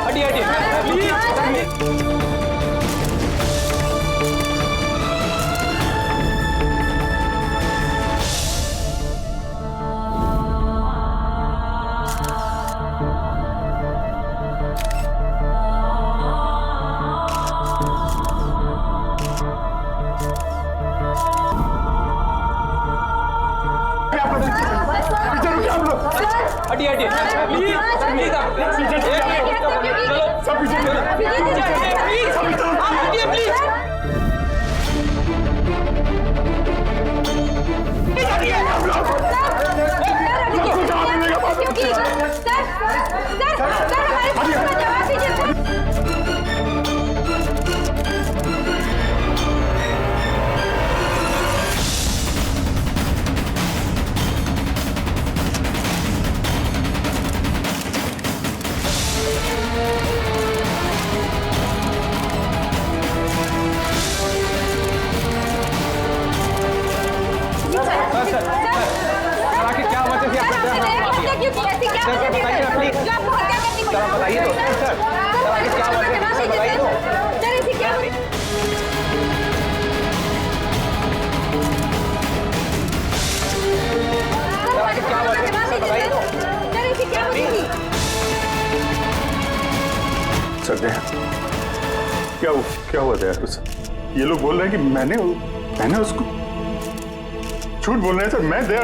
हटिए हटिए प्लीज। हटिए हटिए प्लीज प्लीज आप चलो सब पीछे प्लीज आप हटिए प्लीज। बताइए तो सर, क्या बताइए तो। सर क्या हुआ दया? ये लोग बोल रहे हैं कि मैंने उसको झूठ बोल रहे हैं सर। मैं दया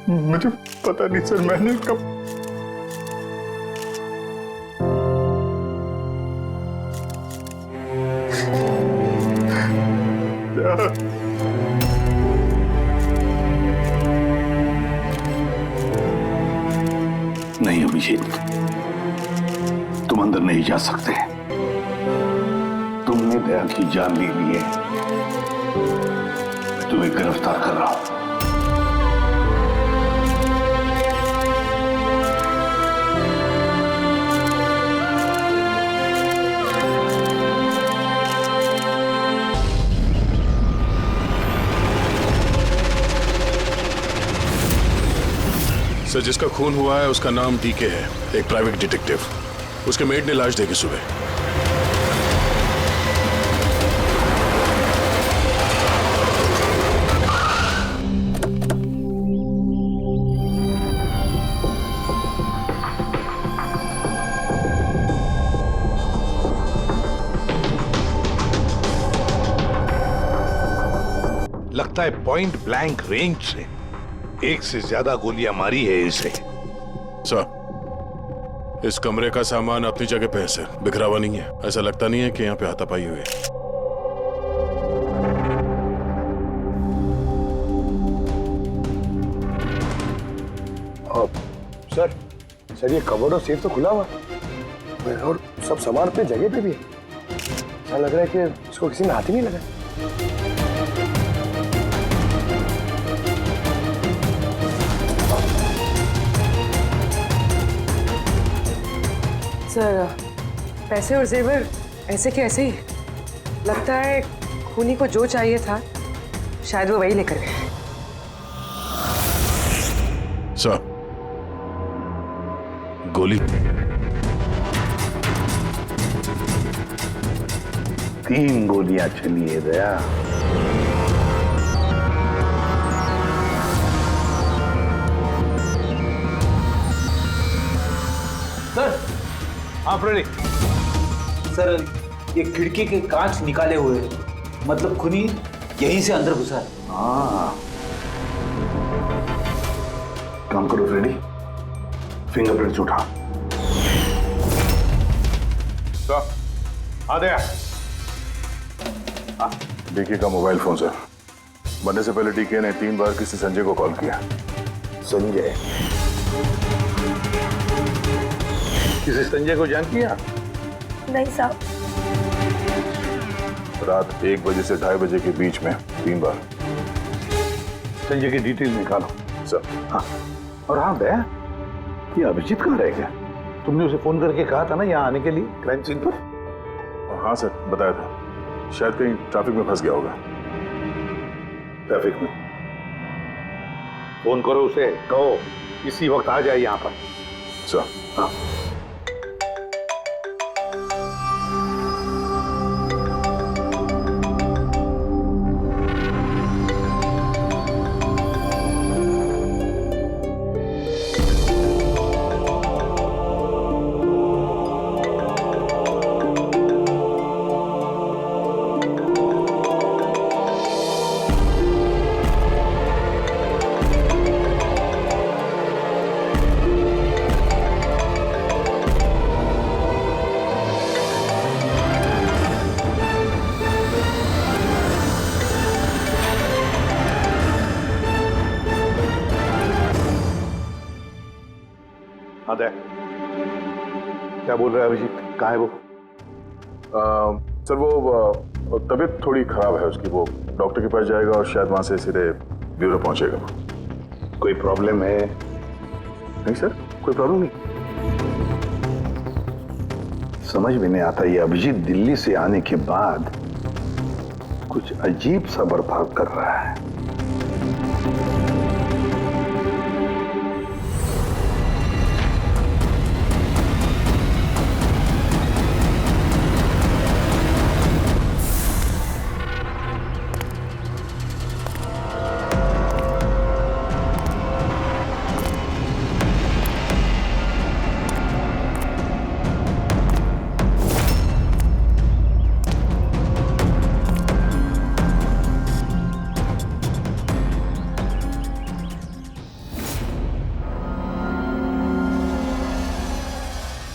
मुझे पता नहीं सर। मैंने कब नहीं अभिजीत, तुम अंदर नहीं जा सकते। तुमने दया की जान ले ली है। मैं तुम्हें गिरफ्तार कर रहा हूं। सर, जिसका खून हुआ है उसका नाम डीके है, एक प्राइवेट डिटेक्टिव। उसके मेड ने लाश देखी सुबह। लगता है पॉइंट ब्लैंक रेंज से एक से ज्यादा गोलियां मारी है इसे। सर, इस कमरे का सामान अपनी जगह पे है सर, बिखरा हुआ नहीं है। ऐसा लगता नहीं है कि यहाँ पे हाथापाई हुई है। सर ये कबर्ड और सेफ तो खुला हुआ है और सब सामान अपनी जगह पे भी है। ऐसा लग रहा है कि इसको किसी ने हाथ ही नहीं लगाया। सर, पैसे और जेवर ऐसे के ऐसे ही। लगता है खूनी को जो चाहिए था शायद वो वही लेकर गए। सर, गोली 3 गोलियां चली है दया। सर आप रेडी? सर, ये खिड़की के कांच निकाले हुए हैं, मतलब खूनी यहीं से अंदर घुसा है। हाँ, काम करो फ्रेडी, फिंगरप्रिंट्स उठा। तो आ गया। डीके का मोबाइल फोन सर। बनने से पहले डीके ने 3 बार किसी संजय को कॉल किया। संजय? किसी संजय को जान किया? नहीं साहब। रात 1 बजे से 2:30 बजे के बीच में 3 बार। संजय की डिटेल निकालो। सर। हाँ, और हाँ दया, ये अभिजीत कहाँ रह गया? तुमने उसे फोन करके कहा था ना यहाँ आने के लिए क्राइम सीन पर? हाँ सर, बताया था। शायद कहीं ट्रैफिक में फंस गया होगा। ट्रैफिक में? फोन करो उसे, कहो इसी वक्त आ जाए यहाँ पर। सर। हाँ। हाँ दया, क्या बोल रहा है अभिजीत? कहाँ है वो? सर वो तबीयत थोड़ी खराब है उसकी, वो डॉक्टर के पास जाएगा और शायद वहां से सीधे ब्यूरो पहुंचेगा। कोई प्रॉब्लम है? नहीं सर, कोई प्रॉब्लम नहीं। समझ में नहीं आता, ये अभिजीत दिल्ली से आने के बाद कुछ अजीब सा बर्ताव कर रहा है।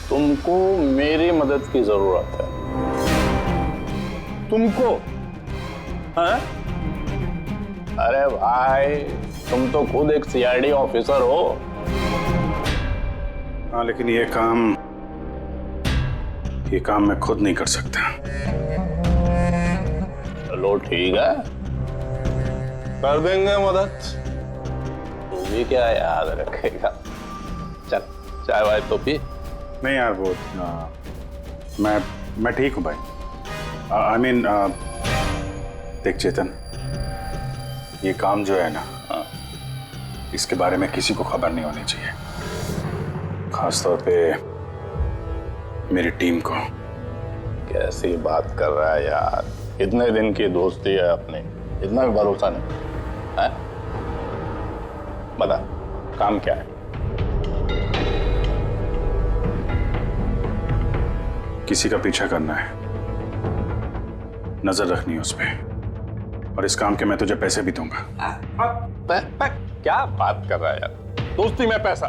तुमको मेरी मदद की जरूरत है। तुमको? हाँ? अरे भाई, तुम तो खुद एक सीआईडी ऑफिसर हो। हाँ, लेकिन ये काम मैं खुद नहीं कर सकता। चलो ठीक है, कर देंगे मदद। तू भी क्या याद रखेगा? चल चाय वाय तो पी। नहीं यार, वो मैं ठीक हूँ भाई। आई मीन देख चेतन, ये काम जो है ना, इसके बारे में किसी को खबर नहीं होनी चाहिए, खासतौर पे मेरी टीम को। कैसी बात कर रहा है यार? इतने दिन की दोस्ती है अपनी, इतना भी भरोसा नहीं है? बता, काम क्या है? किसी का पीछा करना है, नजर रखनी है उस पे, और इस काम के मैं तुझे पैसे भी दूंगा। क्या बात कर रहा है यार? दोस्ती में पैसा?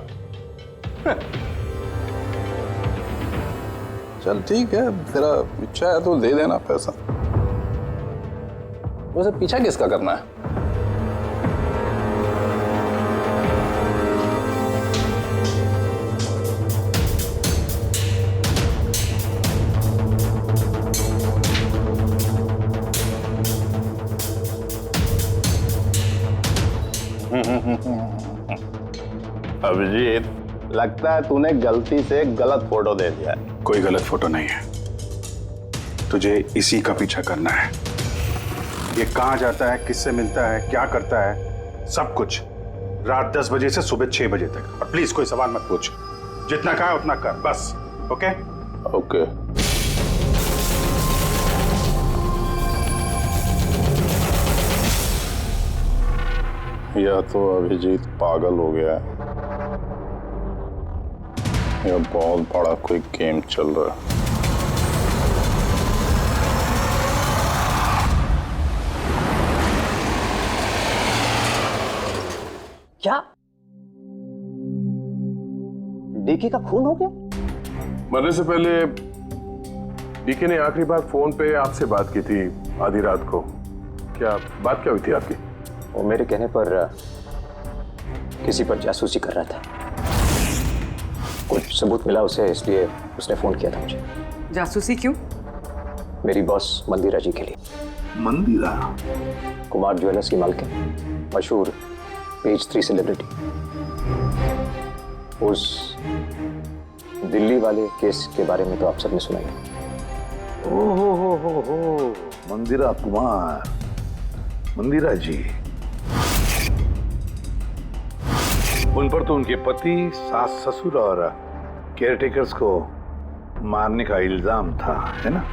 चल ठीक है, तेरा इच्छा है तो दे देना पैसा। वैसे पीछा किसका करना है? अभिजीत, लगता है तूने गलती से गलत फोटो दे दिया है। कोई गलत फोटो नहीं है, तुझे इसी का पीछा करना है। ये कहाँ जाता है, किससे मिलता है, क्या करता है, सब कुछ रात 10 बजे से सुबह 6 बजे तक। और प्लीज कोई सवाल मत पूछ, जितना कहा है उतना कर बस। Okay okay. या तो अभिजीत पागल हो गया है, या बहुत बड़ा कोई गेम चल रहा है। क्या डीके का खून हो गया? मरने से पहले डीके ने आखिरी बार फोन पे आपसे बात की थी आधी रात को। क्या बात क्या हुई थी आपकी? वो मेरे कहने पर किसी पर जासूसी कर रहा था, कुछ सबूत मिला उसे, इसलिए उसने फोन किया था मुझे। जासूसी क्यों? मेरी बॉस मंदिरा जी के लिए। मंदिरा? कुमार ज्वेलर्स की मालकिन, मशहूर पेज 3 सेलिब्रिटी। उस दिल्ली वाले केस के बारे में तो आप सबने सुना ही। हो मंदिरा कुमार, मंदिरा जी, उन पर तो उनके पति, सास ससुर और केयरटेकर्स को मारने का इल्जाम था, है ना?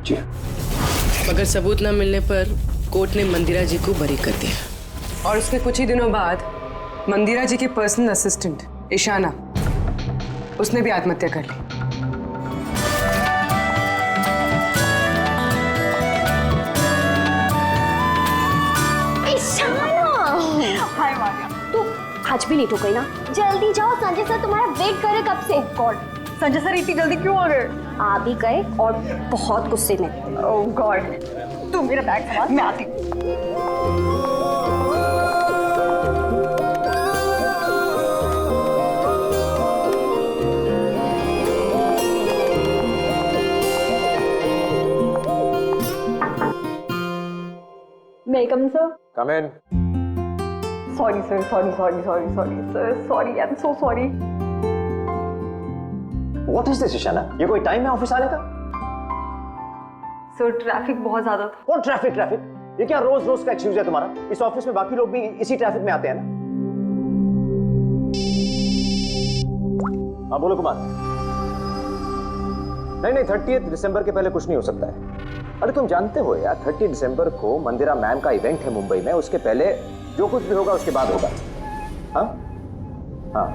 जी। मगर सबूत न मिलने पर कोर्ट ने मंदिरा जी को बरी कर दिया और उसके कुछ ही दिनों बाद मंदिरा जी की पर्सनल असिस्टेंट ईशाना, उसने भी आत्महत्या कर ली। हाय मारिया, तू आज भी लेट हो गई ना? जल्दी जाओ, संजय सर तुम्हारा वेट कर रहे कब से। गॉड, संजय सर इतनी जल्दी क्यों आ गए? आ भी गए और बहुत गुस्से में। ओह गॉड, तू मेरा बैग संभाल, मैं आती हूँ। May I come in, sir? Come in. Sorry, sir. Sorry, sir. Sorry, I'm so sorry. What is this, Ishana? ये कोई टाइम है ऑफिस आने का? सर ट्रैफिक बहुत ज्यादा था। कौन ट्रैफिक? ये क्या रोज रोज का एक्सक्यूज है तुम्हारा? इस ऑफिस में बाकी लोग भी इसी ट्रैफिक में आते हैं ना? हाँ बोलो कुमार। नहीं 30 दिसंबर के पहले कुछ नहीं हो सकता है। अरे तुम जानते हो यार, 30 दिसंबर को मंदिरा मैम का इवेंट है मुंबई में, उसके पहले जो कुछ भी होगा उसके बाद होगा। हाँ हाँ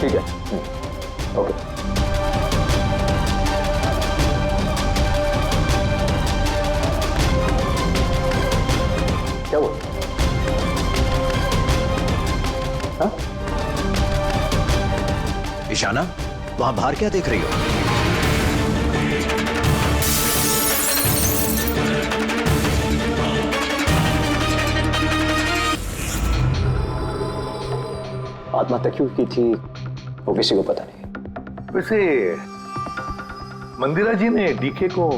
ठीक है, ओके। क्या हुआ? हाँ? ईशाना, वहां बाहर क्या देख रही हो? आत्महत्या क्यों की थी वो किसी को पता नहीं। वैसे मंदिरा जी ने डीके को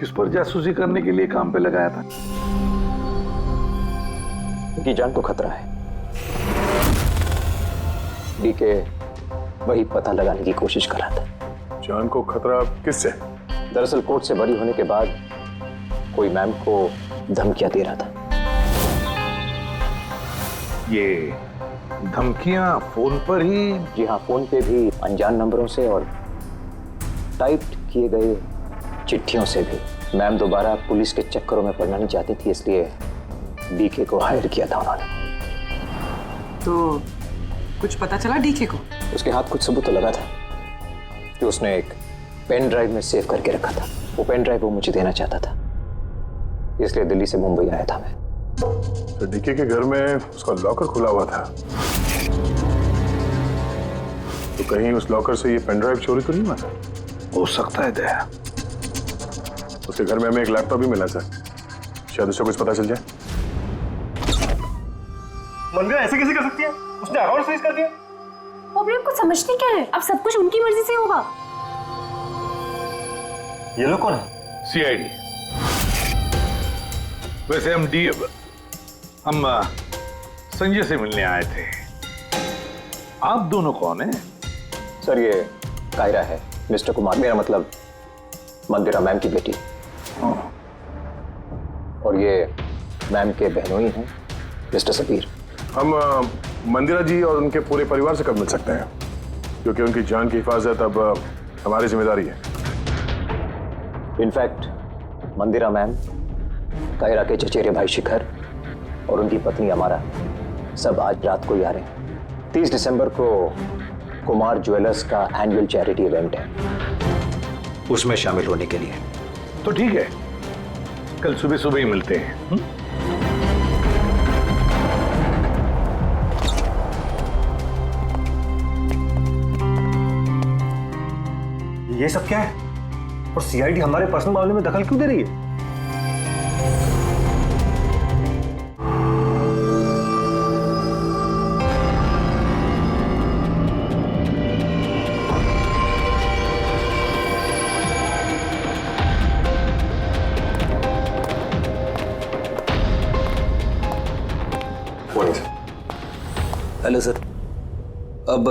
किस पर जासूसी करने के लिए काम पे लगाया था? उनकी जान को खतरा है। डीके वही पता लगाने की कोशिश कर रहा था। जान को खतरा किससे? दरअसल कोर्ट से बरी होने के बाद कोई मैम को धमकियां दे रहा था। ये धमकियां फोन पर ही? जी हाँ, फोन पे भी, अनजान नंबरों से और टाइप किए गए चिट्ठियों से भी। मैम दोबारा पुलिस के चक्करों में पड़ना नहीं चाहती थी, इसलिए डीके को हायर किया था उन्होंने। तो कुछ पता चला डीके को? उसके हाथ कुछ सबूत तो लगा था जो उसने एक पेन ड्राइव में सेव करके रखा था। वो पेन ड्राइव वो मुझे देना चाहता था, इसलिए दिल्ली से मुंबई आया था मैं। तो डीके के घर में उसका लॉकर खुला हुआ था, तो कहीं उस लॉकर से ये पेन ड्राइव चोरी तो नहीं हुआ था? हो सकता है दया। उसके घर में हमें एक लैपटॉप भी मिला सर, शायद उससे कुछ पता चल जाए। मंदिरा ऐसे कैसे कर सकती है? उसने अकाउंट फ्रीज कर दिया। प्रॉब्लम को समझते क्या है? अब सब कुछ उनकी मर्जी से होगा। ये लोग कौन है? सीआईडी। वैसे हम संजय से मिलने आए थे। आप दोनों कौन हैं? सर ये कायरा है, मिस्टर कुमार, मेरा मतलब मंदिरा मैम की बेटी। और ये मैम के बहनोई हैं, मिस्टर सबीर। हम मंदिरा जी और उनके पूरे परिवार से कब मिल सकते हैं? क्योंकि उनकी जान की हिफाजत अब हमारी जिम्मेदारी है। इनफैक्ट मंदिरा मैम, कायरा के चचेरे भाई शिखर और उनकी पत्नी अमारा सब आज रात को ही आ रहे हैं। 30 दिसंबर को कुमार ज्वेलर्स का एनुअल चैरिटी इवेंट है, उसमें शामिल होने के लिए। तो ठीक है, कल सुबह सुबह ही मिलते हैं। ये सब क्या है? और सीआईडी हमारे पर्सनल मामले में दखल क्यों दे रही है? हेलो सर, अब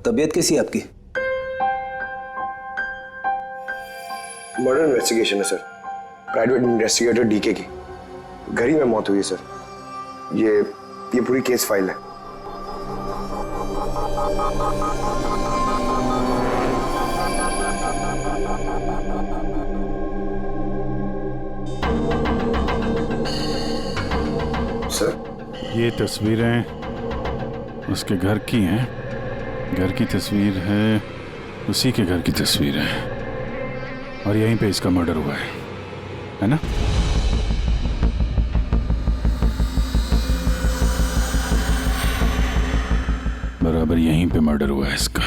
तबीयत कैसी है आपकी? मर्डर इन्वेस्टिगेशन है सर, प्राइवेट इन्वेस्टिगेटर डीके की घर ही में मौत हुई है सर। ये पूरी केस फाइल है। सर ये तस्वीरें उसके घर की हैं। घर की तस्वीर है, उसी के घर की तस्वीर है, और यहीं पे इसका मर्डर हुआ है ना? बराबर यहीं पे मर्डर हुआ है इसका।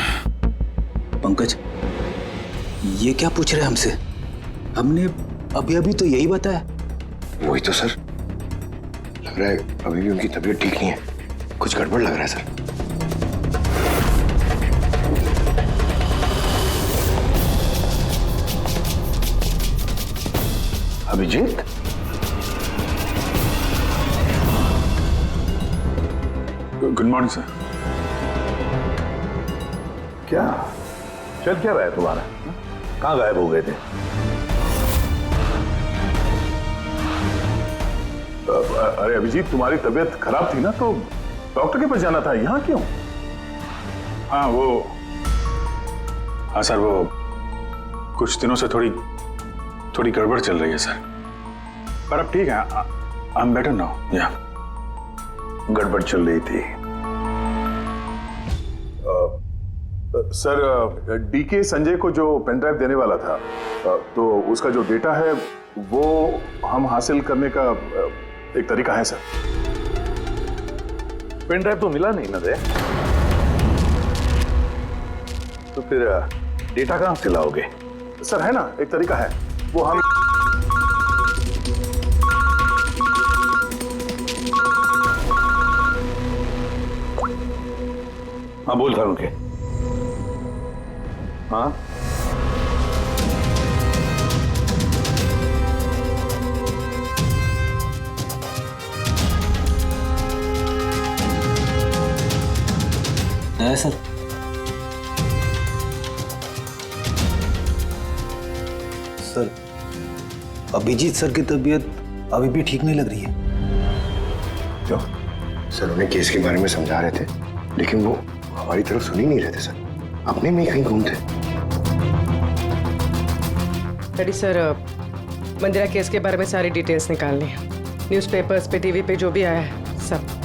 पंकज, ये क्या पूछ रहे हैं हमसे? हमने अभी अभी तो यही बताया। वही तो सर, लग रहा है अभी भी उनकी तबीयत ठीक नहीं है, कुछ गड़बड़ लग रहा है sir. Abhijeet, good morning sir. क्या चल क्या रहा है तुम्हारा? कहाँ गायब हो गए थे? अरे अभिजीत, तुम्हारी तबीयत खराब थी ना, तो डॉक्टर के पास जाना था, यहाँ क्यों? हाँ सर, वो कुछ दिनों से थोड़ी गड़बड़ चल रही है सर, पर अब ठीक है। I am better now. या गड़बड़ चल रही थी। सर, डीके संजय को जो पेन ड्राइव देने वाला था, तो उसका जो डेटा है वो हम हासिल करने का एक तरीका है सर। पेन ड्राइव तो मिला नहीं ना दे, तो फिर डेटा कहां से लाओगे? सर है ना, एक तरीका है, वो हम हाँ बोल था उनके। हाँ है सर। सर, अभिजीत सर की तबीयत अभी भी ठीक नहीं लग रही है। क्यों? सर उन्हें केस के बारे में समझा रहे थे, लेकिन वो हमारी तरफ सुन ही नहीं रहे थे सर, अपने में ही कहीं गुम थे। डैडी सर, मंदिरा केस के बारे में सारी डिटेल्स निकाल ली, न्यूज़पेपर्स पे, टीवी पे जो भी आया है सब।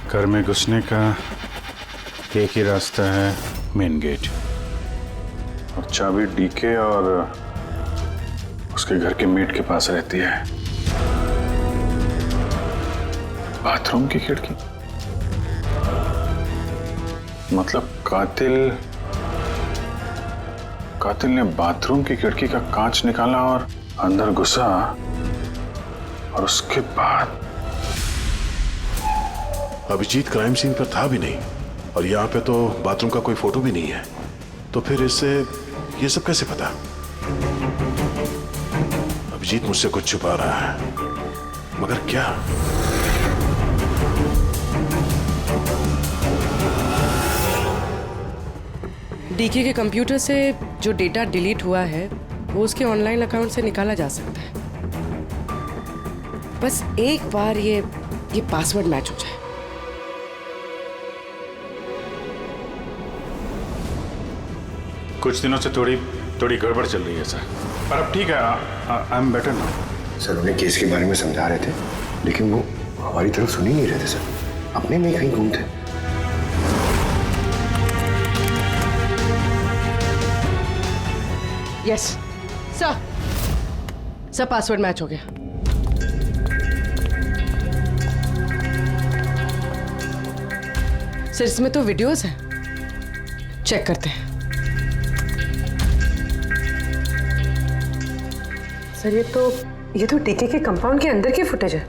घर में घुसने का एक ही रास्ता है, मेन गेट, और चाबी डीके और उसके घर के मेट के पास रहती है। बाथरूम की खिड़की, मतलब कातिल ने बाथरूम की खिड़की का कांच निकाला और अंदर घुसा, और उसके बाद अभिजीत क्राइम सीन पर था भी नहीं, और यहाँ पे तो बाथरूम का कोई फोटो भी नहीं है, तो फिर इससे ये सब कैसे पता? अभिजीत मुझसे कुछ छुपा रहा है, मगर क्या? डीके के कंप्यूटर से जो डेटा डिलीट हुआ है वो उसके ऑनलाइन अकाउंट से निकाला जा सकता है, बस एक बार ये पासवर्ड मैच हो जाए। कुछ दिनों से थोड़ी गड़बड़ चल रही है सर, पर अब ठीक है। I am better now. Sir उन्हें केस के बारे में समझा रहे थे, लेकिन वो हमारी तरफ सुन ही नहीं रहे थे सर, अपने में ही कहीं गुम थे। यस सर, सब पासवर्ड मैच हो गया। सर इसमें तो वीडियोस हैं, चेक करते हैं। सर ये तो डीके के कंपाउंड के अंदर की फुटेज है।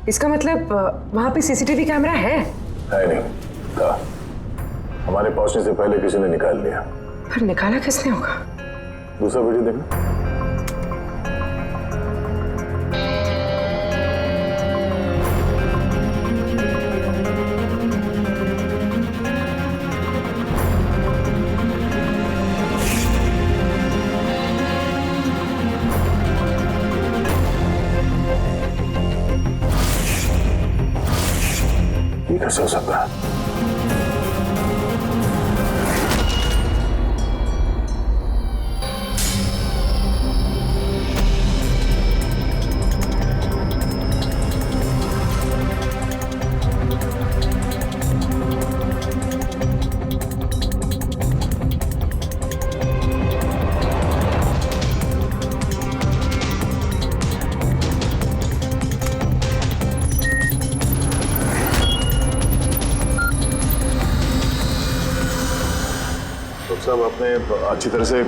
इसका मतलब वहां पे सीसीटीवी कैमरा है? नहीं था, हमारे पहुंचने से पहले किसी ने निकाल लिया। पर निकाला किसने होगा? दूसरा वीडियो देखना। ये कैसे हो सकता है? सब आपने अच्छी तरह से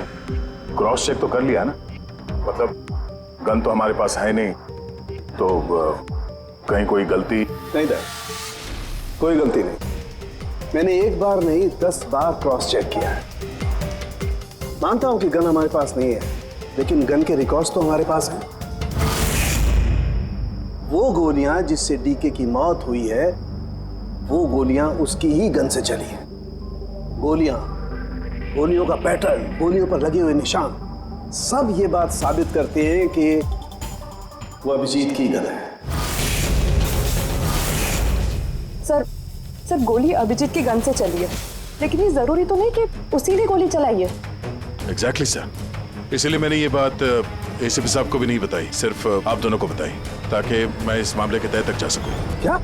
क्रॉस चेक तो कर लिया ना? मतलब गन तो हमारे पास है नहीं, तो कहीं कोई गलती? नहीं था, कोई गलती नहीं। मैंने एक बार नहीं 10 बार क्रॉस चेक किया है। मानता हूं कि गन हमारे पास नहीं है, लेकिन गन के रिकॉर्ड्स तो हमारे पास हैं। वो गोलियां जिससे डीके की मौत हुई है, वो गोलियां उसकी ही गन से चली है। गोलियों का पैटर्न, गोलियों पर लगे हुए निशान, सब ये बात साबित करते हैं कि वो अभिजीत की गन है। सर गोली अभिजीत की गन से चली है, लेकिन ये जरूरी तो नहीं कि उसी ने गोली चलाई है। एग्जैक्टली सर, इसीलिए मैंने ये बात एसीपी साहब को भी नहीं बताई, सिर्फ आप दोनों को बताई, ताकि मैं इस मामले के तह तक जा सकूं। क्या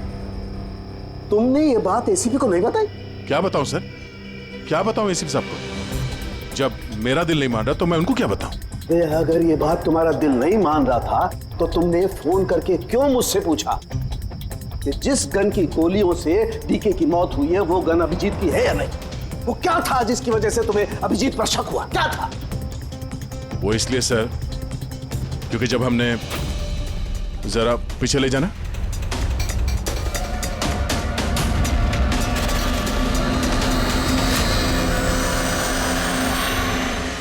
तुमने ये बात एसीपी को नहीं बताई? क्या बताऊं सर, क्या बताऊं एसीपी साहब को? जब मेरा दिल नहीं मान रहा तो मैं उनको क्या बताऊं? अगर ये बात तुम्हारा दिल नहीं मान रहा था तो तुमने फोन करके क्यों मुझसे पूछा कि जिस गन की गोलियों से डीके की मौत हुई है वो गन अभिजीत की है या नहीं? वो क्या था जिसकी वजह से तुम्हें अभिजीत पर शक हुआ? क्या था वो? इसलिए सर क्योंकि जब हमने, जरा पीछे ले जाना।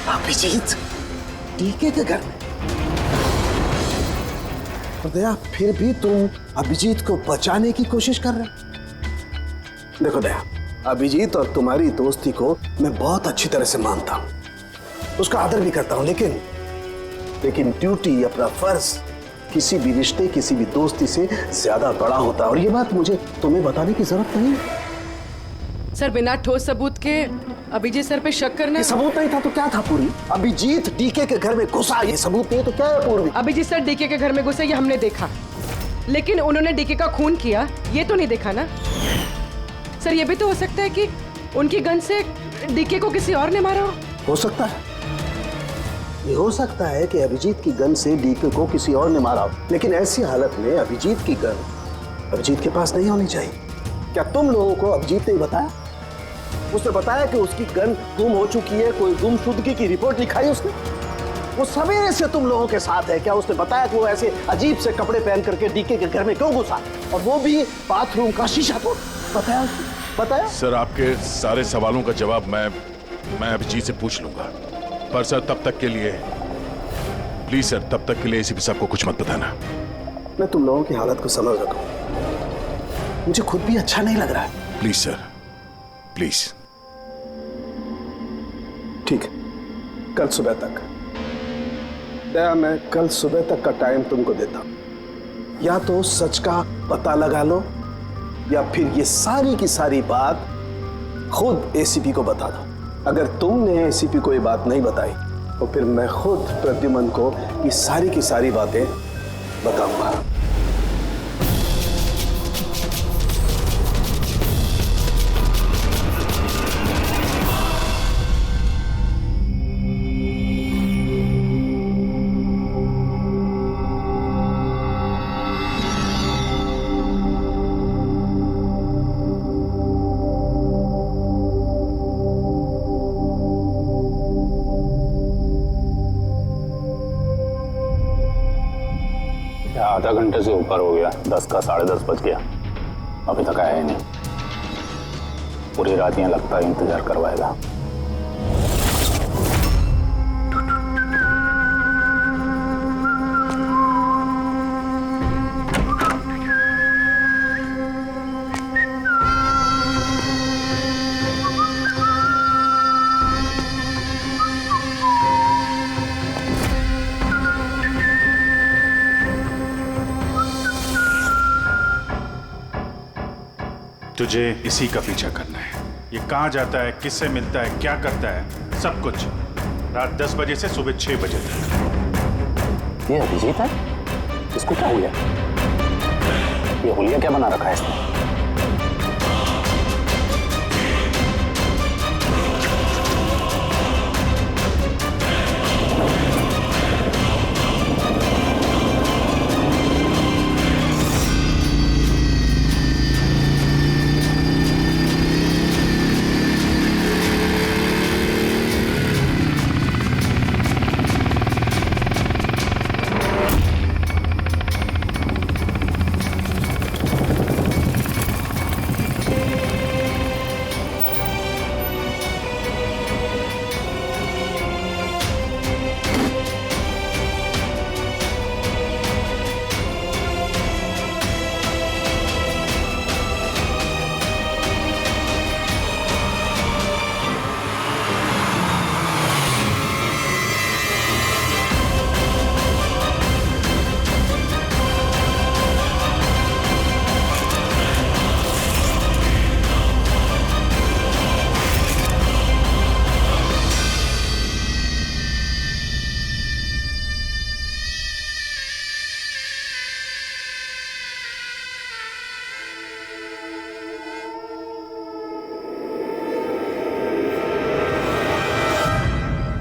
अभिजीत डीके के घर में? दया, फिर भी तुम अभिजीत को बचाने की कोशिश कर रहे? देखो दया, अभिजीत और तुम्हारी दोस्ती को मैं बहुत अच्छी तरह से मानता हूं, उसका आदर भी करता हूं, लेकिन ड्यूटी, अपना फर्ज किसी भी रिश्ते, किसी भी दोस्ती से ज्यादा बड़ा होता है, और ये बात मुझे तुम्हें बताने की जरूरत नहीं है। सर बिना ठोस सबूत के अभिजीत सर पे शक करना? सबूत नहीं था तो क्या था पूरी? अभिजीत डीके के घर में घुसा, ये सबूत नहीं तो क्या है पूर्वी? अभिजीत सर डीके के घर में घुसे ये हमने देखा, लेकिन उन्होंने डीके का खून किया ये तो नहीं देखा ना। सर ये भी तो हो सकता है कि उनकी गन से डीके को किसी और ने मारा हो सकता है, ये हो सकता है कि अभिजीत की गन से डीके को किसी और ने मारा हो, लेकिन ऐसी हालत में अभिजीत की गन अभिजीत के पास नहीं होनी चाहिए। क्या तुम लोगों को अभिजीत ने बताया? उसने बताया कि उसकी गन गुम हो चुकी है, कोई गुमशुदगी की रिपोर्ट लिखाई उसने? वो सवेरे से तुम लोगों के साथ है, क्या उसने बताया कि वो ऐसे अजीब से कपड़े पहन करके डीके के घर में क्यों घुसा, और वो भी बाथरूम का शीशा तोड़? बताया उसने? बताया? सर आपके सारे सवालों का जवाब मैं अभिजीत से पूछ लूंगा, पर सर तब तक के लिए प्लीज सर, तब तक के लिए एसीपी साहब को कुछ मत बताना। मैं तुम लोगों की हालत को समझ रहा हूं, मुझे खुद भी अच्छा नहीं लग रहा है। Please sir, please. ठीक है, कल सुबह तक दया, मैं कल सुबह तक का टाइम तुमको देता हूं। या तो सच का पता लगा लो, या फिर ये सारी की सारी बात खुद एसीपी को बता दो। अगर तुमने एसीपी को ये बात नहीं बताई तो फिर मैं खुद प्रद्युमन को ये सारी की सारी बातें बताऊंगा। आधा घंटे से ऊपर हो गया, 10 का 10:30 बज गया, अभी तक आया ही नहीं। पूरी रात यहाँ लगता है इंतजार करवाएगा। तुझे इसी का पीछा करना है। ये कहाँ जाता है, किससे मिलता है, क्या करता है, सब कुछ रात 10 बजे से सुबह 6 बजे तक। ये अभिजीत है? इसको क्या हुआ? ये हुलिया क्या बना रखा है इसने?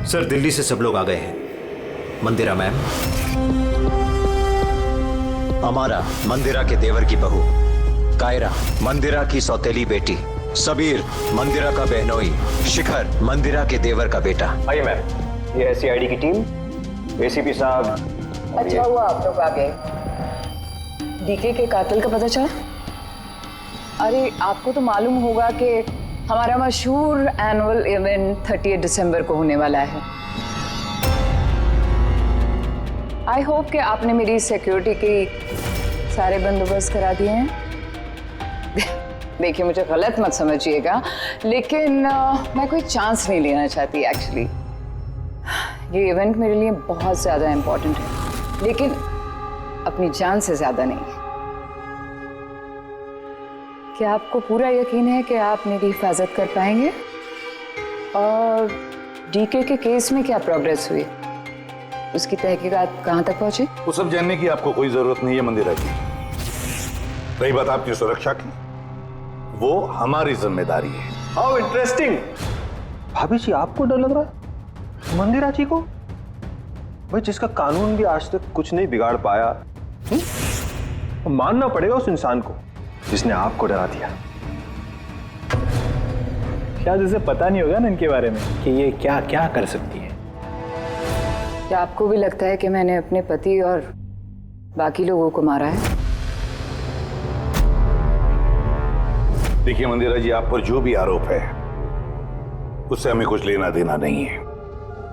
सर, दिल्ली से सब लोग आ गए हैं। मंदिरा मैम, अमारा मंदिरा के देवर की बहू, कायरा मंदिरा की सौतेली बेटी, सबीर मंदिरा का बहनोई, शिखर मंदिरा के देवर का बेटा। आइए मैम, ये है सीआईडी की टीम। एसीपी साहब। अच्छा हुआ आप लोग आ गए। डीके के कातिल का पता चला? अरे आपको तो मालूम होगा कि हमारा मशहूर एनुअल इवेंट 30 दिसंबर को होने वाला है। आई होप कि आपने मेरी सिक्योरिटी की सारे बंदोबस्त करा दिए हैं। देखिए, मुझे गलत मत समझिएगा, लेकिन मैं कोई चांस नहीं लेना चाहती एक्चुअली। ये इवेंट मेरे लिए बहुत ज़्यादा इम्पोर्टेंट है, लेकिन अपनी जान से ज़्यादा नहीं। क्या आपको पूरा यकीन है कि आप मेरी हिफाजत कर पाएंगे? और डीके के केस में क्या प्रोग्रेस हुई? उसकी तहकीकात कहाँ तक पहुंची? वो सब जानने की आपको कोई जरूरत नहीं है मंदिरा जी। रही बात आपकी सुरक्षा की, वो हमारी जिम्मेदारी है। How interesting. भाभी जी, आपको डर लग रहा है मंदिरा जी को? भाई, जिसका कानून भी आज तक कुछ नहीं बिगाड़ पाया। मानना पड़ेगा उस इंसान को जिसने आपको डरा दिया। शायद उसे पता नहीं होगा ना इनके बारे में कि ये क्या क्या कर सकती है। क्या आपको भी लगता है कि मैंने अपने पति और बाकी लोगों को मारा है? देखिए मंदिरा जी, आप पर जो भी आरोप है उससे हमें कुछ लेना देना नहीं है।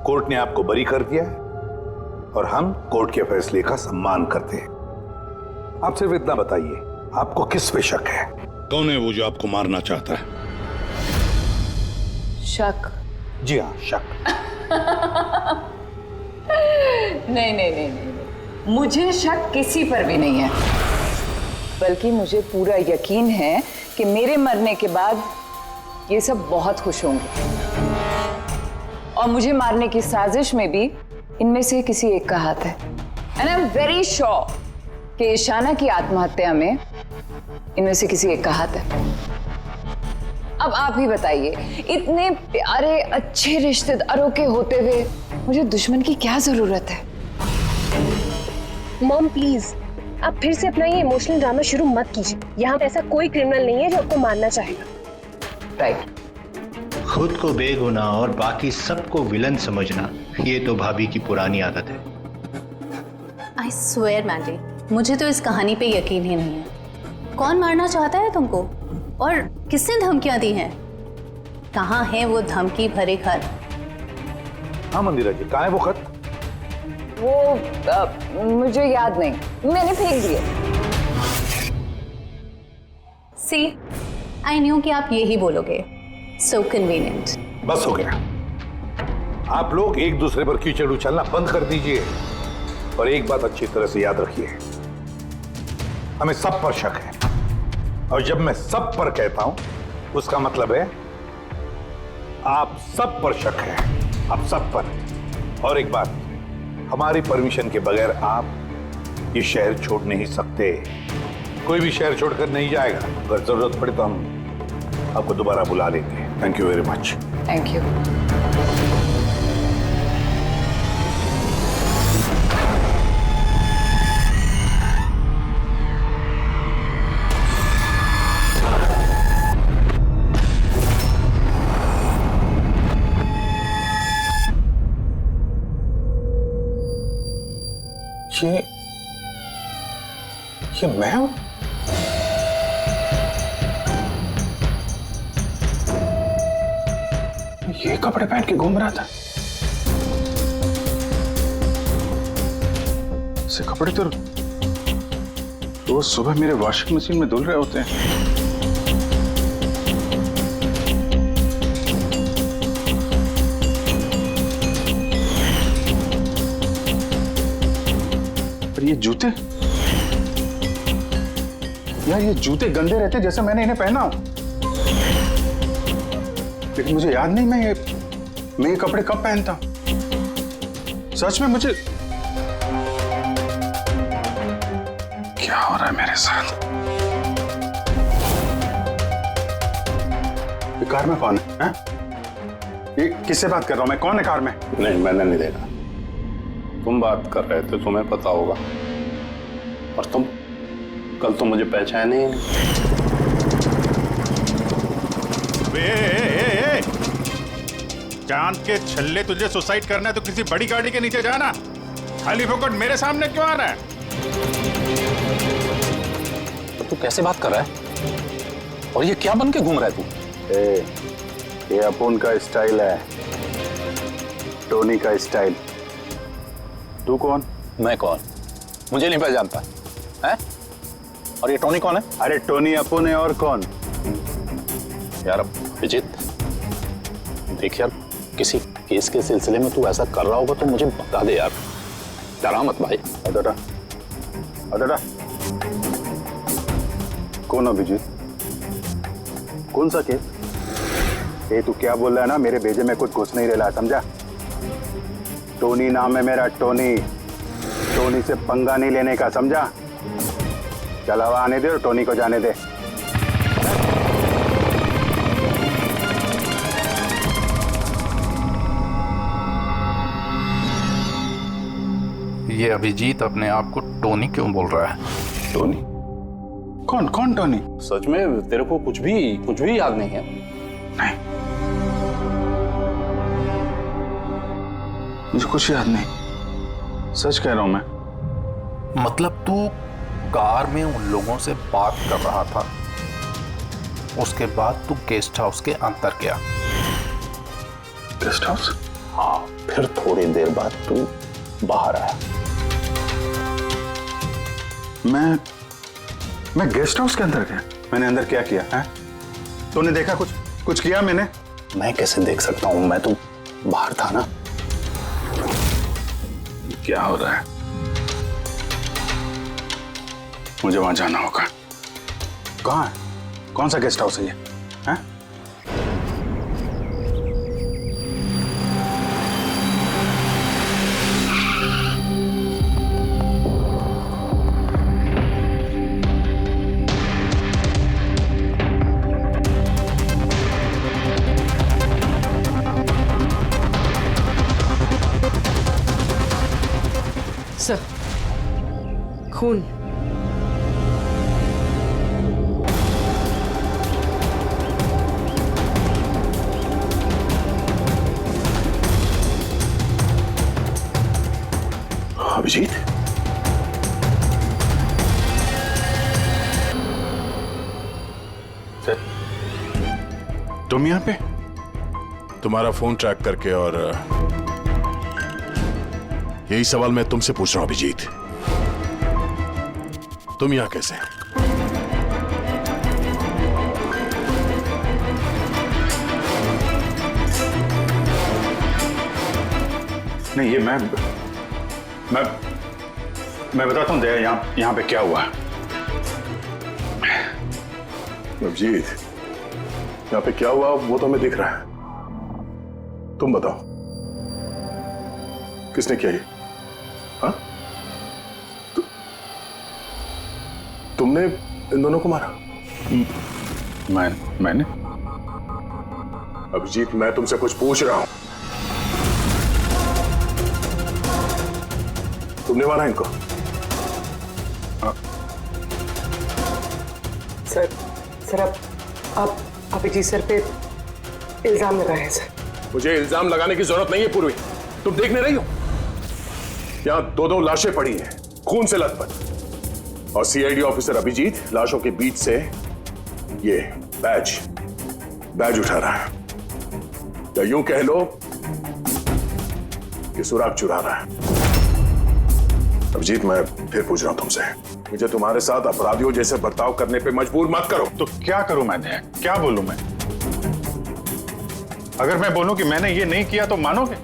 कोर्ट ने आपको बरी कर दिया है और हम कोर्ट के फैसले का सम्मान करते हैं। आप सिर्फ इतना बताइए, आपको किस पे शक है? कौन है वो जो आपको मारना चाहता है? शक? जी हाँ, शक। नहीं, मुझे शक किसी पर भी नहीं है, बल्कि मुझे पूरा यकीन है कि मेरे मरने के बाद ये सब बहुत खुश होंगे। और मुझे मारने की साजिश में भी इनमें से किसी एक का हाथ है। And I am very sure कि ईशाना की आत्महत्या में इनमें से किसी एक का हाथ है। अब आप ही बताइए, इतने प्यारे अच्छे रिश्तेदारों के होते हुए मुझे दुश्मन की क्या जरूरत है? मॉम प्लीज, आप फिर से अपना ये इमोशनल ड्रामा शुरू मत कीजिए। यहाँ पे ऐसा कोई क्रिमिनल नहीं है जो आपको मारना चाहेगा। राइट। खुद को बेगुनाह और बाकी सबको विलन समझना, ये तो भाभी की पुरानी आदत है। आई स्वेयर मैंडी, मुझे तो इस कहानी पे यकीन ही नहीं है। कौन मारना चाहता है तुमको और किसने धमकियां दी हैं? कहाँ है वो धमकी भरे खत? हाँ मंदिरा जी, कहाँ है वो खत? वो मुझे याद नहीं, मैंने फेंक दिए। सी, आई न्यू कि आप यही बोलोगे। सो कन्वीनियंट। बस हो गया। आप लोग एक दूसरे पर कीचड़ उछलना बंद कर दीजिए और एक बात अच्छी तरह से याद रखिए, हमें सब पर शक है और जब मैं सब पर कहता हूं उसका मतलब है आप सब पर शक है, आप सब पर। और एक बात, हमारी परमिशन के बगैर आप ये शहर छोड़ नहीं सकते। कोई भी शहर छोड़कर नहीं जाएगा। अगर जरूरत पड़े तो हम आपको दोबारा बुला लेंगे। Thank you very much. Thank you. ये मैं हूं? ये कपड़े पहन के घूम रहा था। ऐसे कपड़े तो रोज सुबह मेरे वॉशिंग मशीन में धुल रहे होते हैं। पर ये जूते, यार ये जूते गंदे रहते जैसे मैंने इन्हें पहना हो। लेकिन मुझे याद नहीं मैं ये कपड़े कब पहनता हूं। सच में मुझे क्या हो रहा है मेरे साथ? ये कार में कौन है? ये किससे बात कर रहा हूं मैं? कौन है कार में? नहीं, मैंने नहीं देखा। तुम बात कर रहे थे, तुम्हें पता होगा। और तुम कल तो मुझे पहचाने ही नहीं। चांद के छल्ले, तुझे सुसाइड करना है तो किसी बड़ी गाड़ी के नीचे जाना। खाली फोकट मेरे सामने क्यों आ रहा है? तो तू कैसे बात कर रहा है? और ये क्या बन के घूम रहा है तू? ये अपुन का स्टाइल है, टोनी का स्टाइल। तू कौन? मैं कौन? मुझे नहीं पहचानता है? और ये टोनी कौन है? अरे टोनी अपुन है और कौन? यार अभिजीत, देख यार, किसी केस के सिलसिले में तू ऐसा कर रहा होगा तो मुझे बता दे यार। डरा मत भाई। अदरा अदरा कौन अभिजीत? कौन सा केस? ये तू क्या बोल रहा है ना, मेरे भेजे में कुछ घुस नहीं रहा, समझा? टोनी नाम है मेरा, टोनी। टोनी से पंगा नहीं लेने का, समझा? चलावा आने दे और टोनी को जाने दे। ये अभिजीत अपने आप को टोनी क्यों बोल रहा है? टोनी? कौन कौन टोनी? सच में तेरे को कुछ भी याद नहीं है? नहीं, मुझे कुछ याद नहीं, सच कह रहा हूं मैं। मतलब तू कार में उन लोगों से बात कर रहा था, उसके बाद तू गेस्ट हाउस के अंदर गया। Guest house? हाँ, फिर थोड़ी देर बाद तू बाहर आया। मैं गेस्ट हाउस के अंदर गया? मैंने अंदर क्या किया है? तूने देखा कुछ किया मैंने? मैं कैसे देख सकता हूं, मैं तो बाहर था ना। क्या हो रहा है? मुझे वहां जाना होगा। कहाँ है? कौन सा गेस्ट हाउस है ये? हैं? सर, खून। अभिजीत, तुम यहाँ पे? तुम्हारा फोन ट्रैक करके, और यही सवाल मैं तुमसे पूछ रहा हूं अभिजीत, तुम यहाँ कैसे? नहीं, ये मैं बताता हूँ दया, यहाँ पे क्या हुआ। अभिजीत, यहाँ पे क्या हुआ वो तो हमें दिख रहा है, तुम बताओ किसने किया ये? हाँ? तुमने इन दोनों को मारा? मैंने? अभिजीत, मैं तुमसे कुछ पूछ रहा हूं। तुमने मारा इनको? सर आप अभिजीत सर पे इल्जाम लगा रहे हैं सर। मुझे इल्जाम लगाने की जरूरत नहीं है पूर्वी, तुम देखने रही हो यहां 2 लाशें पड़ी हैं, खून से लथपथ, और सीआईडी ऑफिसर अभिजीत लाशों के बीच से ये बैज उठा रहा है, या यूं कह लो कि सुराग चुरा रहा है। अभिजीत, मैं फिर पूछ रहा हूं तुमसे, मुझे तुम्हारे साथ अपराधियों जैसे बर्ताव करने पे मजबूर मत करो। तो क्या करूं मैं? क्या बोलूं मैं? अगर मैं बोलूं कि मैंने ये नहीं किया तो मानोगे?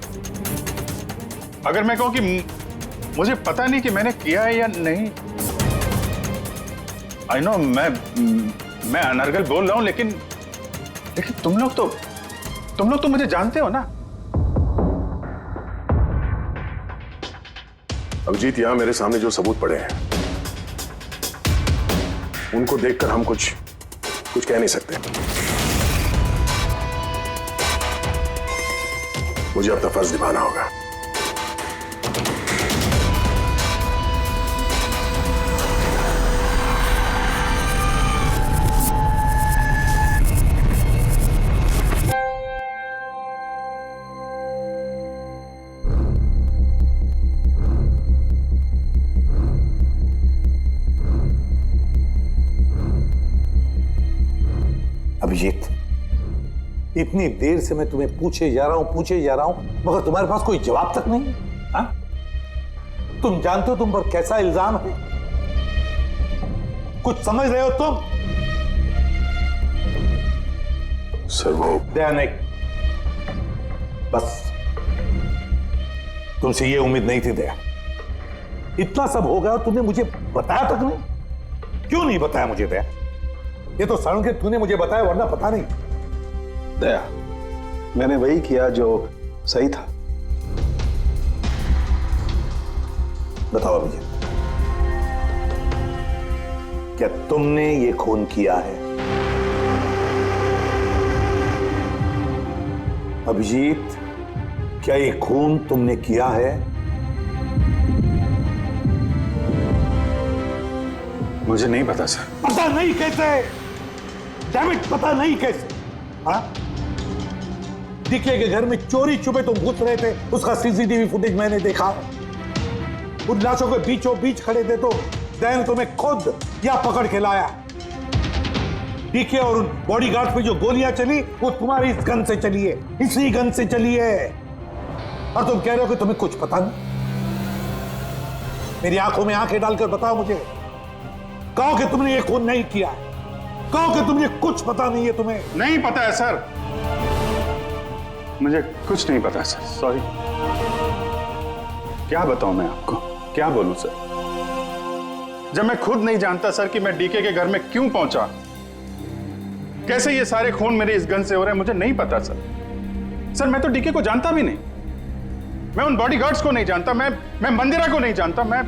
अगर मैं कहूं कि मुझे पता नहीं कि मैंने किया है या नहीं? आई नो मैं अनर्गल बोल रहा हूं, लेकिन तुम लोग तो मुझे जानते हो ना। अभिजीत, यहां मेरे सामने जो सबूत पड़े हैं उनको देखकर हम कुछ कह नहीं सकते। मुझे अपना फर्ज निभाना होगा। अभिजीत, इतनी देर से मैं तुम्हें पूछे जा रहा हूं, मगर तुम्हारे पास कोई जवाब तक नहीं। हाँ? तुम जानते हो तुम पर कैसा इल्जाम है? कुछ समझ रहे हो तुम? सर वो दया नहीं, बस तुमसे ये उम्मीद नहीं थी दया। इतना सब हो गया और तुमने मुझे बताया तक नहीं। क्यों नहीं बताया मुझे दया? ये तो सड़न के तूने मुझे बताया, वरना पता नहीं। दया, मैंने वही किया जो सही था। बताओ अभिजीत, क्या तुमने ये खून किया है? अभिजीत, क्या ये खून तुमने किया है? मुझे नहीं पता सर। पता नहीं कैसे? डैम इट, पता नहीं कैसे? हाँ? डीके के घर में चोरी छुपे तुम घुस रहे थे, उसका सीसीटीवी फुटेज मैंने देखा। उन लाशों के बीचों बीच खड़े थे तो दैन तुम्हें खुद या पकड़ के लाया। डीके और उन बॉडीगार्ड पे जो गोलियां चली वो तुम्हारी इस गन से चली है, इसी गन से चली है। और तुम कह रहे हो कि तुम्हें कुछ पता नहीं। मेरी आंखों में आंखें डालकर बताओ मुझे, कहो कि तुमने ये खून नहीं किया, कहो कि तुमने कुछ पता नहीं है। तुम्हें नहीं पता है सर, मुझे कुछ नहीं पता सर, सॉरी। क्या बताऊं मैं आपको, क्या बोलूं सर, जब मैं खुद नहीं जानता सर कि मैं डीके के घर में क्यों पहुंचा, कैसे ये सारे खून मेरे इस गन से हो रहे हैं, मुझे नहीं पता सर। सर मैं तो डीके को जानता भी नहीं, मैं उन बॉडीगार्ड्स को नहीं जानता, मैं मंदिरा को नहीं जानता, मैं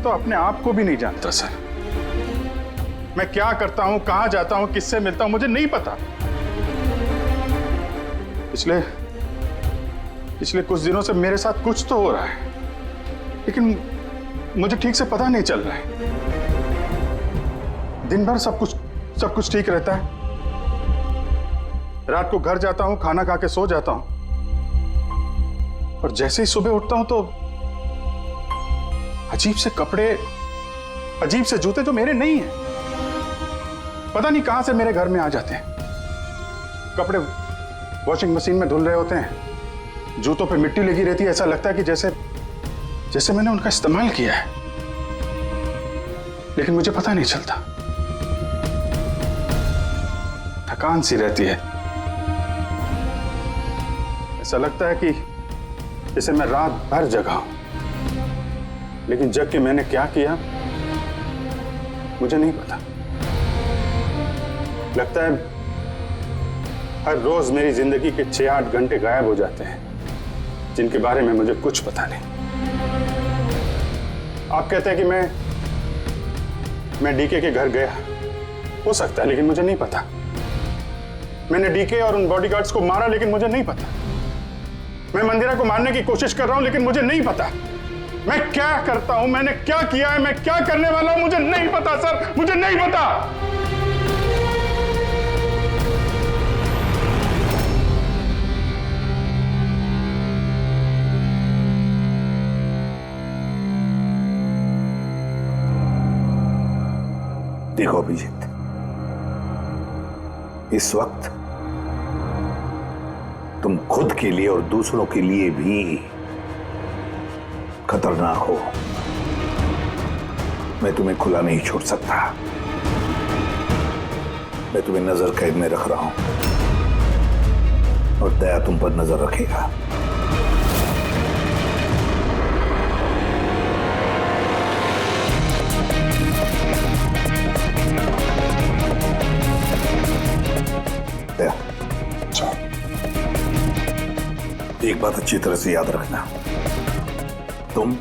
तो अपने आप को भी नहीं जानता सर। मैं क्या करता हूं, कहां जाता हूं, किससे मिलता हूं, मुझे नहीं पता। पिछले कुछ दिनों से मेरे साथ कुछ तो हो रहा है, लेकिन मुझे ठीक से पता नहीं चल रहा है। दिन भर सब कुछ ठीक रहता है, रात को घर जाता हूं, खाना खा के सो जाता हूं, और जैसे ही सुबह उठता हूं तो अजीब से कपड़े, अजीब से जूते जो मेरे नहीं हैं, पता नहीं कहां से मेरे घर में आ जाते हैं। कपड़े वॉशिंग मशीन में धुल रहे होते हैं, जूतों पे मिट्टी लगी रहती है, ऐसा लगता है कि जैसे जैसे मैंने उनका इस्तेमाल किया है, लेकिन मुझे पता नहीं चलता। थकान सी रहती है, ऐसा लगता है कि जैसे मैं रात भर जगा हूं, लेकिन जग के मैंने क्या किया मुझे नहीं पता। लगता है हर रोज मेरी जिंदगी के 6-8 घंटे गायब हो जाते हैं, जिनके बारे में मुझे कुछ पता नहीं। आप कहते हैं कि मैं डीके के घर गया, हो सकता है, लेकिन मुझे नहीं पता। मैंने डीके और उन बॉडीगार्ड्स को मारा, लेकिन मुझे नहीं पता। मैं मंदिरा को मारने की कोशिश कर रहा हूं, लेकिन मुझे नहीं पता। मैं क्या करता हूं, मैंने क्या किया है, मैं क्या करने वाला हूं, मुझे नहीं पता सर, मुझे नहीं पता। देखो अभिजीत, इस वक्त तुम खुद के लिए और दूसरों के लिए भी खतरनाक हो। मैं तुम्हें खुला नहीं छोड़ सकता। मैं तुम्हें नजर कैद में रख रहा हूं और दया तुम पर नजर रखेगा। दया, एक बात अच्छी तरह से याद रखना, तुम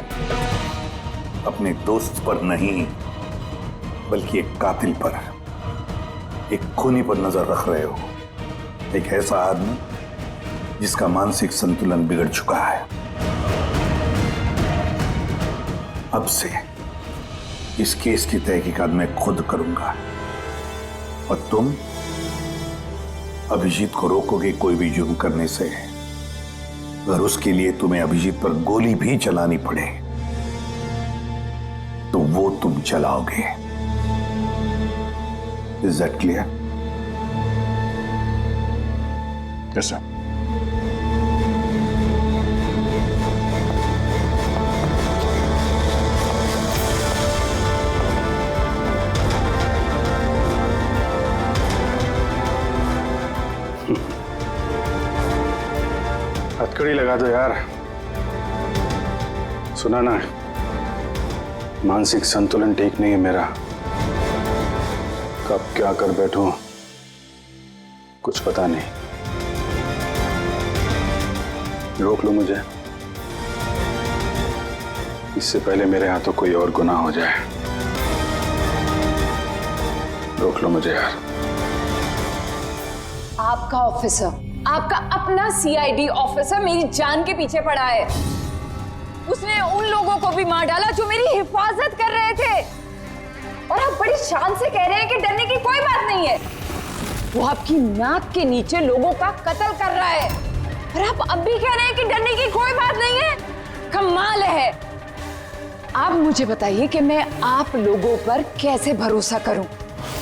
अपने दोस्त पर नहीं बल्कि एक कातिल पर, एक खूनी पर नजर रख रहे हो। एक ऐसा आदमी जिसका मानसिक संतुलन बिगड़ चुका है। अब से इस केस की तहकीकात मैं खुद करूंगा और तुम अभिजीत को रोकोगे कोई भी जुर्म करने से। अगर उसके लिए तुम्हें अभिजीत पर गोली भी चलानी पड़े तो वो तुम चलाओगे। Is that clear? Yes sir. हथकड़ी लगा दो यार। सुना ना, मानसिक संतुलन ठीक नहीं है मेरा। कब क्या कर बैठूं कुछ पता नहीं। रोक लो मुझे, इससे पहले मेरे हाथों कोई और गुनाह हो जाए। रोक लो मुझे यार। आपका ऑफिसर, आपका अपना सीआईडी ऑफिसर मेरी जान के पीछे पड़ा है। उसने उन लोगों को भी मार डाला जो मेरी हिफाजत कर रहे थे, और आप बड़ी शान से कह रहे हैं कि डरने की कोई बात नहीं है। वो आपकी नाक के नीचे लोगों का कत्ल कर रहा है और आप अब भी कह रहे हैं कि डरने की कोई बात नहीं है। कमाल है। आप मुझे बताइए कि मैं आप लोगों पर कैसे भरोसा करूं।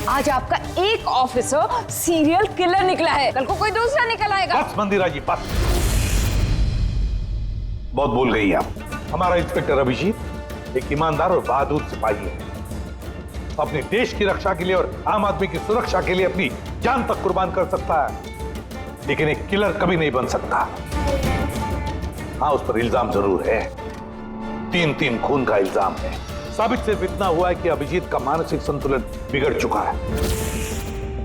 आज आपका एक ऑफिसर सीरियल किलर निकला है, कल को कोई दूसरा निकल आएगा। बस मंदिरा जी, बस। बहुत बोल गई आप। हमारा इंस्पेक्टर अभिजीत एक ईमानदार और बहादुर सिपाही है। अपने देश की रक्षा के लिए और आम आदमी की सुरक्षा के लिए अपनी जान तक कुर्बान कर सकता है, लेकिन एक किलर कभी नहीं बन सकता। हाँ, उस पर इल्जाम जरूर है। 3 खून का इल्जाम है। साबित सिर्फ इतना हुआ है कि अभिजीत का मानसिक संतुलन बिगड़ चुका है।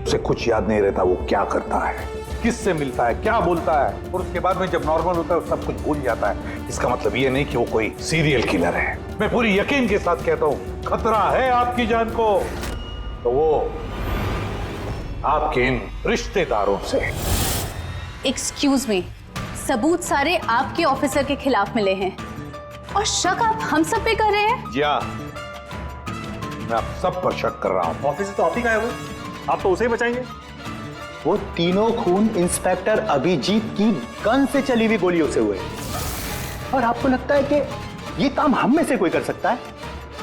उसे कुछ याद नहीं रहता वो क्या करता है, किससे मिलता है, क्या बोलता है, और उसके बाद में जब नॉर्मल होता है सब कुछ भूल जाता है। इसका मतलब ये नहीं कि वो कोई सीरियल किलर है। मैं पूरी यकीन के साथ कहता हूं, खतरा है आपकी जान को तो वो आपके इन रिश्तेदारों से। एक्सक्यूज मी, सबूत सारे आपके ऑफिसर के खिलाफ मिले हैं और शक आप हम सब पे कर रहे हैं। जी हाँ, मैं आप सब पर शक कर रहा हूं। ऑफिसर तो आप ही का है, वो आप तो उसे ही बचाएंगे। वो तीनों खून इंस्पेक्टर अभिजीत की गन से चली हुई गोलियों से हुए, और आपको लगता है कि ये काम हम में से कोई कर सकता है?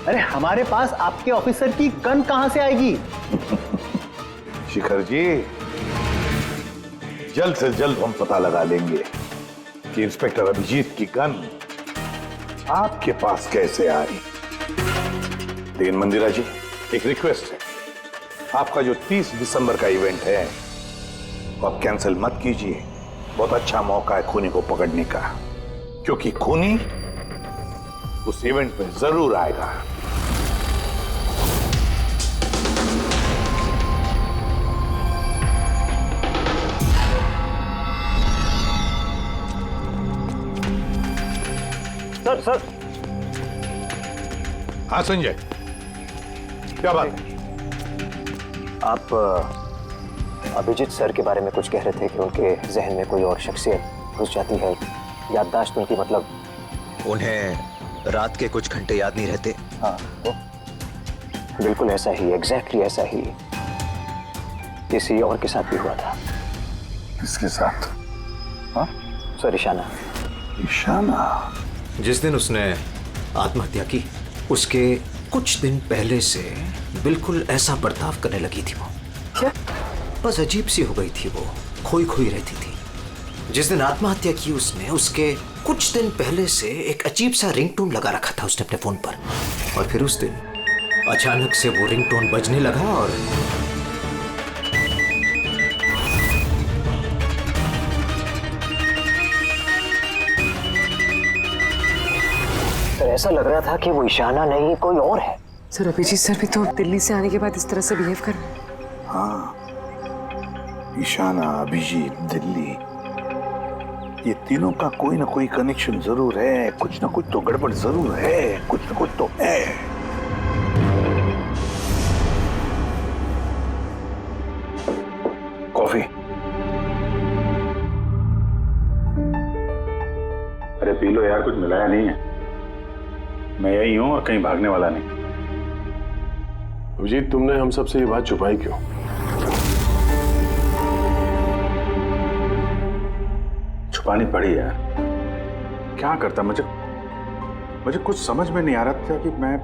अरे हमारे पास आपके ऑफिसर की गन कहां से आएगी? शिखर जी, जल्द से जल्द हम पता लगा लेंगे कि इंस्पेक्टर अभिजीत की गन आपके पास कैसे आई। लेकिन मंदिरा जी, एक रिक्वेस्ट है, आपका जो 30 दिसंबर का इवेंट है वो आप कैंसिल मत कीजिए। बहुत अच्छा मौका है खूनी को पकड़ने का, क्योंकि खूनी उस इवेंट में जरूर आएगा। सर हाँ संजय, क्या बात है? आप अभिजीत सर के बारे में कुछ कह रहे थे कि उनके जहन में कोई और शख्सियत घुस जाती है, याददाश्त उनकी, मतलब उन्हें रात के कुछ घंटे याद नहीं रहते। हाँ तो बिल्कुल ऐसा ही, एग्जैक्टली ऐसा ही किसी और के साथ भी हुआ था। किसके साथ? हाँ सर, ईशाना। ईशाना? जिस दिन उसने आत्महत्या की उसके कुछ दिन पहले से बिल्कुल ऐसा बर्ताव करने लगी थी वो। क्या? बस अजीब सी हो गई थी वो, खोई खोई रहती थी। जिस दिन आत्महत्या की उसने, उसके कुछ दिन पहले से एक अजीब सा रिंगटोन लगा रखा था उसने अपने फोन पर, और फिर उस दिन अचानक से वो रिंगटोन बजने लगा और सर ऐसा लग रहा था कि वो ईशाना नहीं कोई और है। सर अभिजीत सर भी तो दिल्ली से आने के बाद इस तरह से बिहेव कर रहे हैं। हाँ, ईशाना, अभिजीत, दिल्ली, ये तीनों का कोई ना कोई कनेक्शन जरूर है। कुछ ना कुछ तो गड़बड़ जरूर है, कुछ ना कुछ तो है। कॉफी? अरे पी लो यार, कुछ मिलाया नहीं है। मैं यही हूं और कहीं भागने वाला नहीं। अभिजीत, तुमने हम सबसे ये बात छुपाई क्यों? छुपानी पड़ी यार, क्या करता। मुझे कुछ समझ में नहीं आ रहा था कि मैं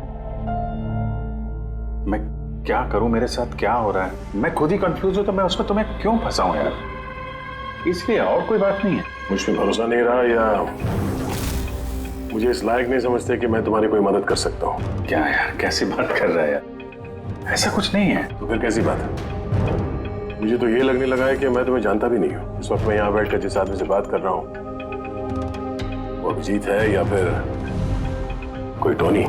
क्या करूं, मेरे साथ क्या हो रहा है। मैं खुद ही कंफ्यूज हूं, तो मैं उसमें तुम्हें क्यों फंसाऊं यार, इसलिए, और कोई बात नहीं है। मुझ पे भरोसा नहीं रहा या मुझे इस लायक नहीं समझते कि मैं तुम्हारी कोई मदद कर सकता हूँ? क्या यार, कैसी बात कर रहा है यार, ऐसा कुछ नहीं है। तो फिर कैसी बात है? मुझे तो ये लगने लगा है कि मैं तुम्हें जानता भी नहीं हूँ। इस वक्त मैं यहाँ बैठकर जिस आदमी से बात कर रहा हूँ वो अभिजीत है या फिर कोई टोनी।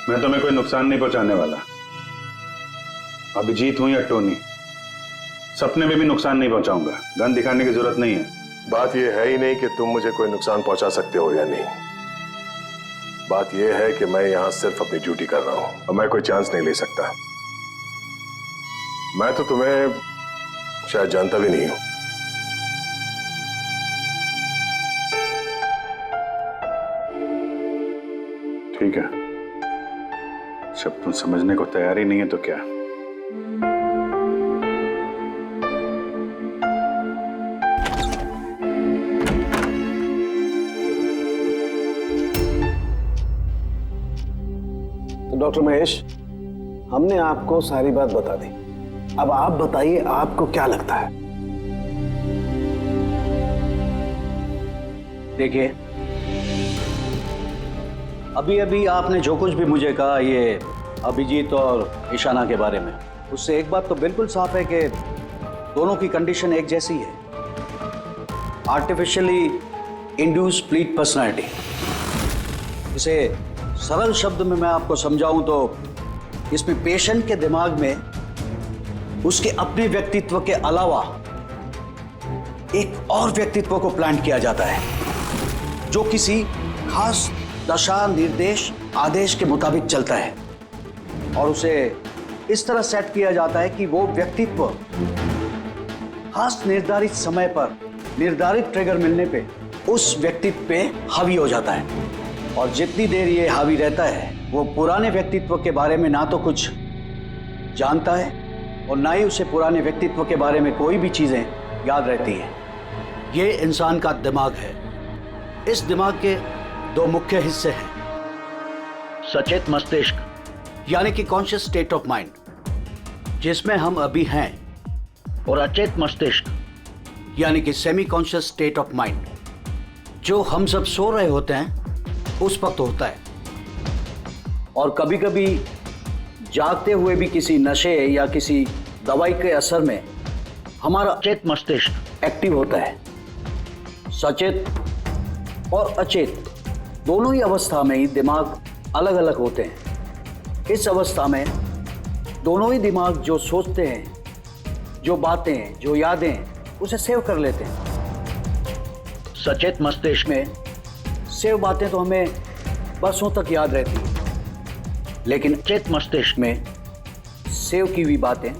मैं तुम्हें कोई नुकसान नहीं पहुंचाने वाला। अभिजीत हूं या टोनी, सपने में भी नुकसान नहीं पहुंचाऊंगा। गन दिखाने की जरूरत नहीं है। बात यह है ही नहीं कि तुम मुझे कोई नुकसान पहुंचा सकते हो या नहीं। बात यह है कि मैं यहां सिर्फ अपनी ड्यूटी कर रहा हूं और मैं कोई चांस नहीं ले सकता। मैं तो तुम्हें शायद जानता भी नहीं हूं। ठीक है, जब तुम समझने को तैयार ही नहीं है तो क्या। तो डॉक्टर महेश, हमने आपको सारी बात बता दी। अब आप बताइए, आपको क्या लगता है? देखिए, अभी अभी आपने जो कुछ भी मुझे कहा ये अभिजीत और ईशाना के बारे में, उससे एक बात तो बिल्कुल साफ है कि दोनों की कंडीशन एक जैसी है, आर्टिफिशियली इंड्यूस स्प्लिट पर्सनैलिटी। इसे सरल शब्द में मैं आपको समझाऊं तो इसमें पेशेंट के दिमाग में उसके अपने व्यक्तित्व के अलावा एक और व्यक्तित्व को प्लांट किया जाता है जो किसी खास दशा, निर्देश, आदेश के मुताबिक चलता है, और उसे इस तरह सेट किया जाता है कि वो व्यक्तित्व खास निर्धारित समय पर निर्धारित ट्रिगर मिलने पे उस व्यक्तित्व पे हावी हो जाता है। और जितनी देर ये हावी रहता है वो पुराने व्यक्तित्व के बारे में ना तो कुछ जानता है और ना ही उसे पुराने व्यक्तित्व के बारे में कोई भी चीजें याद रहती हैं। ये इंसान का दिमाग है। इस दिमाग के दो मुख्य हिस्से हैं, सचेत मस्तिष्क यानी कि कॉन्शियस स्टेट ऑफ माइंड, जिसमें हम अभी हैं, और अचेत मस्तिष्क यानी कि semi conscious state of mind, जो हम सब सो रहे होते हैं उस वक्त होता है। और कभी कभी जागते हुए भी किसी नशे या किसी दवाई के असर में हमारा अचेत मस्तिष्क एक्टिव होता है। सचेत और अचेत दोनों ही अवस्था में ही दिमाग अलग अलग होते हैं। इस अवस्था में दोनों ही दिमाग जो सोचते हैं, जो बातें, जो यादें, उसे सेव कर लेते हैं। सचेत मस्तिष्क में सेव बातें तो हमें बरसों तक याद रहती हैं, लेकिन अचेत मस्तिष्क में सेव की हुई बातें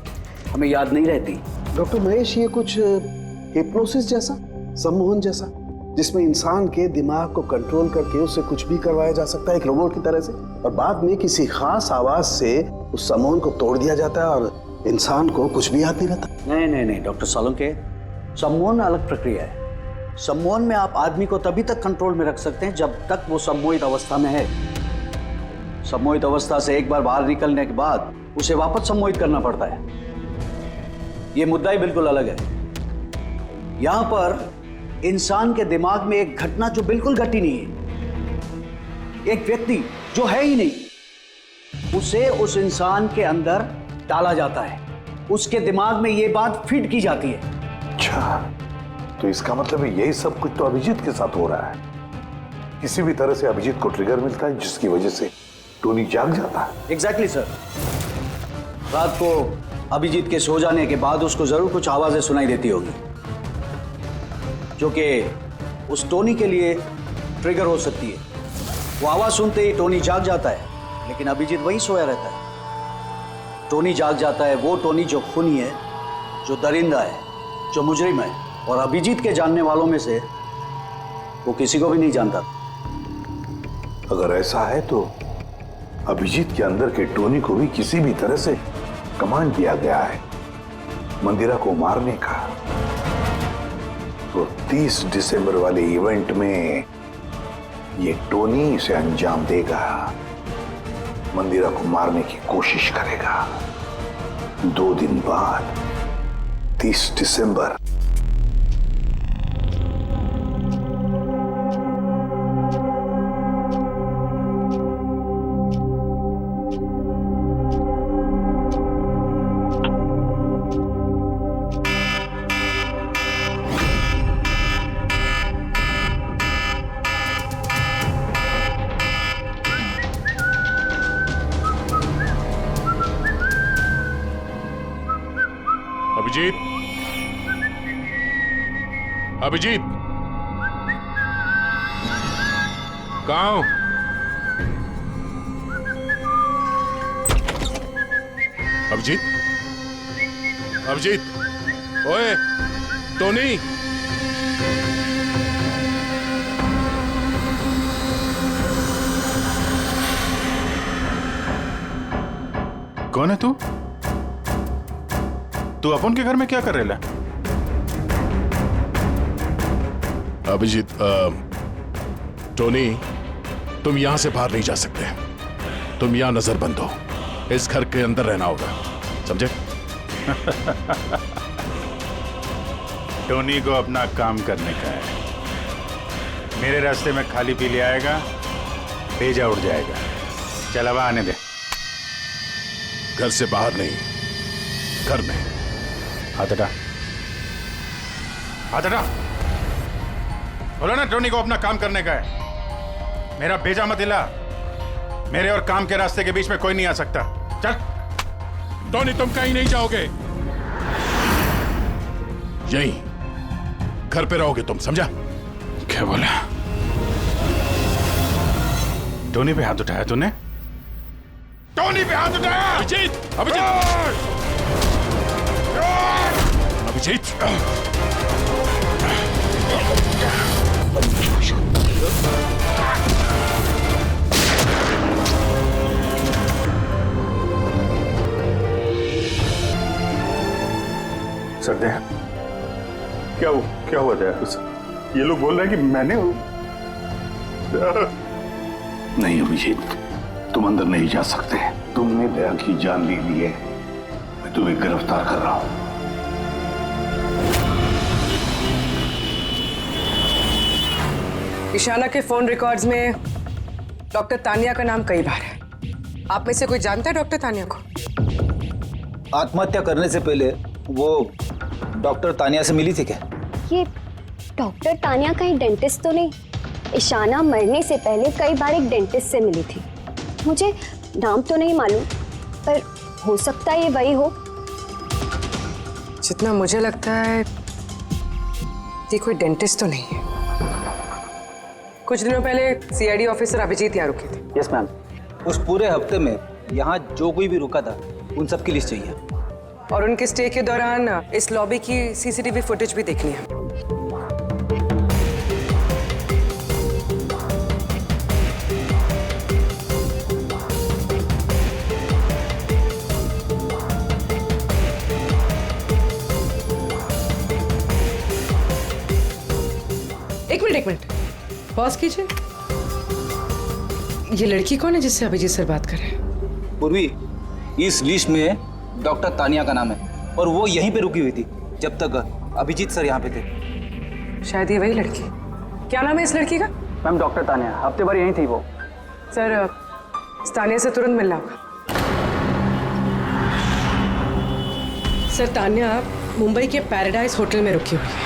हमें याद नहीं रहती। डॉक्टर महेश, ये कुछ हिप्नोसिस जैसा, सम्मोहन जैसा, जिसमें इंसान के दिमाग को कंट्रोल करके उससे कुछ भी करवाया जा सकता है एक रोबोट की तरह से, और बाद में किसी खास आवाज से उस सम्मोहन को तोड़ दिया जाता है और इंसान को कुछ भी याद नहीं रहता। नहीं डॉक्टर सोलंकी, सम्मोहन अलग प्रक्रिया है। सम्मोहन में आप आदमी को तभी तक कंट्रोल में रख सकते हैं जब तक वो सम्मोहित अवस्था में है। सम्मोहित अवस्था से एक बार बाहर निकलने के बाद उसे वापस सम्मोहित करना पड़ता है। ये मुद्दा ही बिल्कुल अलग है। यहां पर इंसान के दिमाग में एक घटना जो बिल्कुल घटी नहीं है, एक व्यक्ति जो है ही नहीं, उसे उस इंसान के अंदर डाला जाता है। उसके दिमाग में ये बात फीड की जाती है। अच्छा, तो इसका मतलब यही सब कुछ तो अभिजीत के साथ हो रहा है। किसी भी तरह से अभिजीत को ट्रिगर मिलता है जिसकी वजह से टोनी जाग जाता है। Exactly sir. रात को अभिजीत के सो जाने के बाद उसको जरूर कुछ आवाजें सुनाई देती होगी, जो कि उस टोनी के लिए ट्रिगर हो सकती है। वो आवाज सुनते ही टोनी जाग जाता है, लेकिन अभिजीत वहीं सोया रहता है। टोनी जाग जाता है वो टोनी जो खूनी है, जो दरिंदा है, जो मुजरिम है, और अभिजीत के जानने वालों में से वो किसी को भी नहीं जानता। अगर ऐसा है तो अभिजीत के अंदर के टोनी को भी किसी भी तरह से कमांड दिया गया है मंदिरा को मारने का। तो 30 दिसंबर वाले इवेंट में ये टोनी इसे अंजाम देगा, मंदिरा को मारने की कोशिश करेगा। 2 दिन बाद 30 दिसंबर। अभिजीत, कहाँ हो? अभिजीत, अभिजीत, ओए, टोनी। कौन है तू? तू अपन के घर में क्या कर रहे ला? अभिजीत, टोनी, तुम यहां से बाहर नहीं जा सकते। तुम यहां नजरबंद हो। इस घर के अंदर रहना होगा, समझे? टोनी को अपना काम करने का है। मेरे रास्ते में खाली पीली आएगा, भेजा उड़ जाएगा। चल अब आने दे। घर से बाहर नहीं, घर में। हाथ हटा, हाथ हटा। बोलो ना, टोनी को अपना काम करने का है। मेरा भेजा मत हिला। मेरे और काम के रास्ते के बीच में कोई नहीं आ सकता। चल। टोनी, तुम कहीं नहीं जाओगे। यहीं घर पे रहोगे तुम, समझा? क्या बोला? टोनी पे हाथ उठाया तूने? टोनी पे हाथ उठाया? अभिजीत, अभिजीत, अभिजीत। सरदे क्या हुआ दया? ये लोग बोल रहे हैं कि मैंने नहीं अभिजीत, तुम अंदर नहीं जा सकते। तुमने दया की जान ले ली है, मैं तुम्हें गिरफ्तार कर रहा हूं। ईशाना के फोन रिकॉर्ड्स में डॉक्टर तानिया का नाम कई बार है। आप में से कोई जानता है डॉक्टर तानिया को? आत्महत्या करने से पहले वो डॉक्टर तानिया से मिली थी क्या? ये डॉक्टर तानिया कहीं डेंटिस्ट तो नहीं? ईशाना मरने से पहले कई बार एक डेंटिस्ट से मिली थी। मुझे नाम तो नहीं मालूम, पर हो सकता है ये वही हो। जितना मुझे लगता है ये कोई डेंटिस्ट तो नहीं है। कुछ दिनों पहले सीआईडी ऑफिसर अभिजीत यहाँ रुके थे। Yes ma'am. उस पूरे हफ्ते में यहाँ जो कोई भी रुका था उन सब की लिस्ट चाहिए, और उनके स्टे के दौरान इस लॉबी की सीसीटीवी फुटेज भी देखनी है। एक मिनट पॉज कीजिए। ये लड़की कौन है जिससे अभिजीत सर बात कर रहे हैं? पूर्वी, इस लिस्ट में डॉक्टर तानिया का नाम है और वो यहीं पे रुकी हुई थी जब तक अभिजीत सर यहाँ पे थे। शायद ये वही लड़की। क्या नाम है इस लड़की का? मैम डॉक्टर तानिया, हफ्ते भर यहीं थी वो। सर तानिया से तुरंत मिलना होगा। सर तानिया मुंबई के पैराडाइज होटल में रुकी हुई है।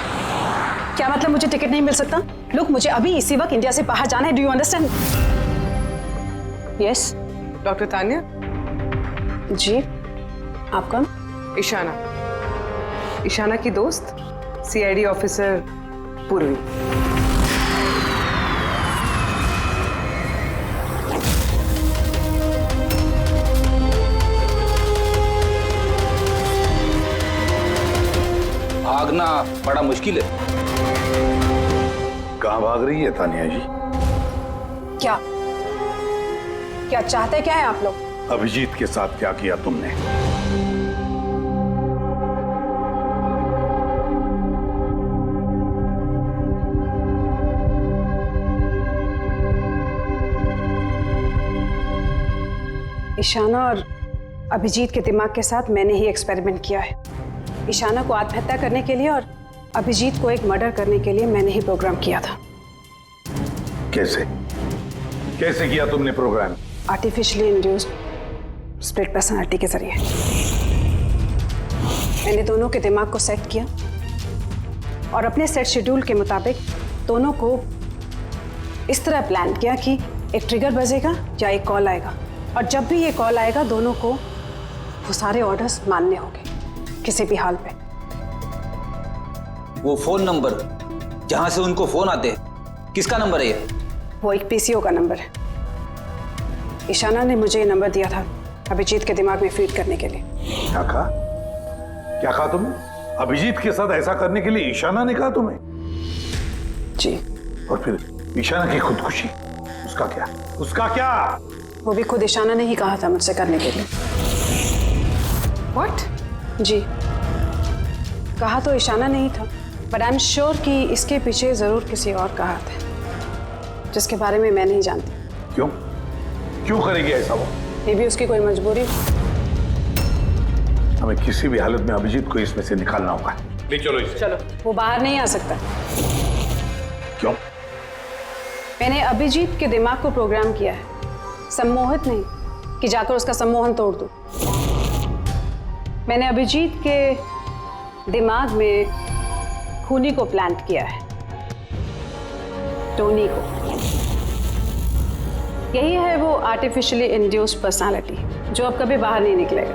क्या मतलब मुझे टिकट नहीं मिल सकता? लुक, मुझे अभी इसी वक्त इंडिया से बाहर जाना है। Do you understand? Yes. Doctor Tania? जी, आप कौन? ईशाना, ईशाना की दोस्त, सीआईडी ऑफिसर पूर्वी। भागना बड़ा मुश्किल है। कहाँ भाग रही है तानिया जी? क्या चाहते क्या है आप लोग? अभिजीत के साथ क्या किया तुमने? ईशाना और अभिजीत के दिमाग के साथ मैंने ही एक्सपेरिमेंट किया है। ईशाना को आत्महत्या करने के लिए और अभिजीत को एक मर्डर करने के लिए मैंने ही प्रोग्राम किया था। कैसे किया तुमने program? Artificially induced split personality के जरिए मैंने दोनों के दिमाग को सेट किया और अपने सेट शेड्यूल के मुताबिक दोनों को इस तरह प्लान किया कि एक ट्रिगर बजेगा या एक कॉल आएगा, और जब भी ये कॉल आएगा दोनों को वो सारे ऑर्डर्स मानने होंगे किसी भी हाल पे। वो फोन नंबर जहां से उनको फोन आते हैं, किसका नंबर है ये? वो एक पीसीओ का नंबर है। ईशाना ने मुझे ये नंबर दिया था अभिजीत के दिमाग में फीड करने के लिए। क्या कहा तुमने? अभिजीत के साथ ऐसा करने के लिए ईशाना ने कहा तुम्हें? जी। और फिर ईशाना की खुदकुशी, उसका क्या? वो भी खुद ईशाना ने ही कहा था मुझसे करने के लिए। What? जी, कहा तो ईशाना नहीं था, बट आई एम श्योर कि इसके पीछे जरूर किसी और का हाथ है जिसके बारे में मैं नहीं जानती। क्यों करेगी ऐसा वो? ये भी उसकी कोई मजबूरी। हमें किसी भी हालत में अभिजीत को इसमें से निकालना होगा। ले चलो इसे। चलो। वो बाहर नहीं आ सकता। क्यों? मैंने अभिजीत के दिमाग को प्रोग्राम किया है, सम्मोहित नहीं कि जाकर उसका सम्मोहन तोड़ दूं। मैंने अभिजीत के दिमाग में खूनी को प्लांट किया है, टोनी को। यही है वो आर्टिफिशियली इंड्यूस्ड पर्सनालिटी जो अब कभी बाहर नहीं निकलेगा।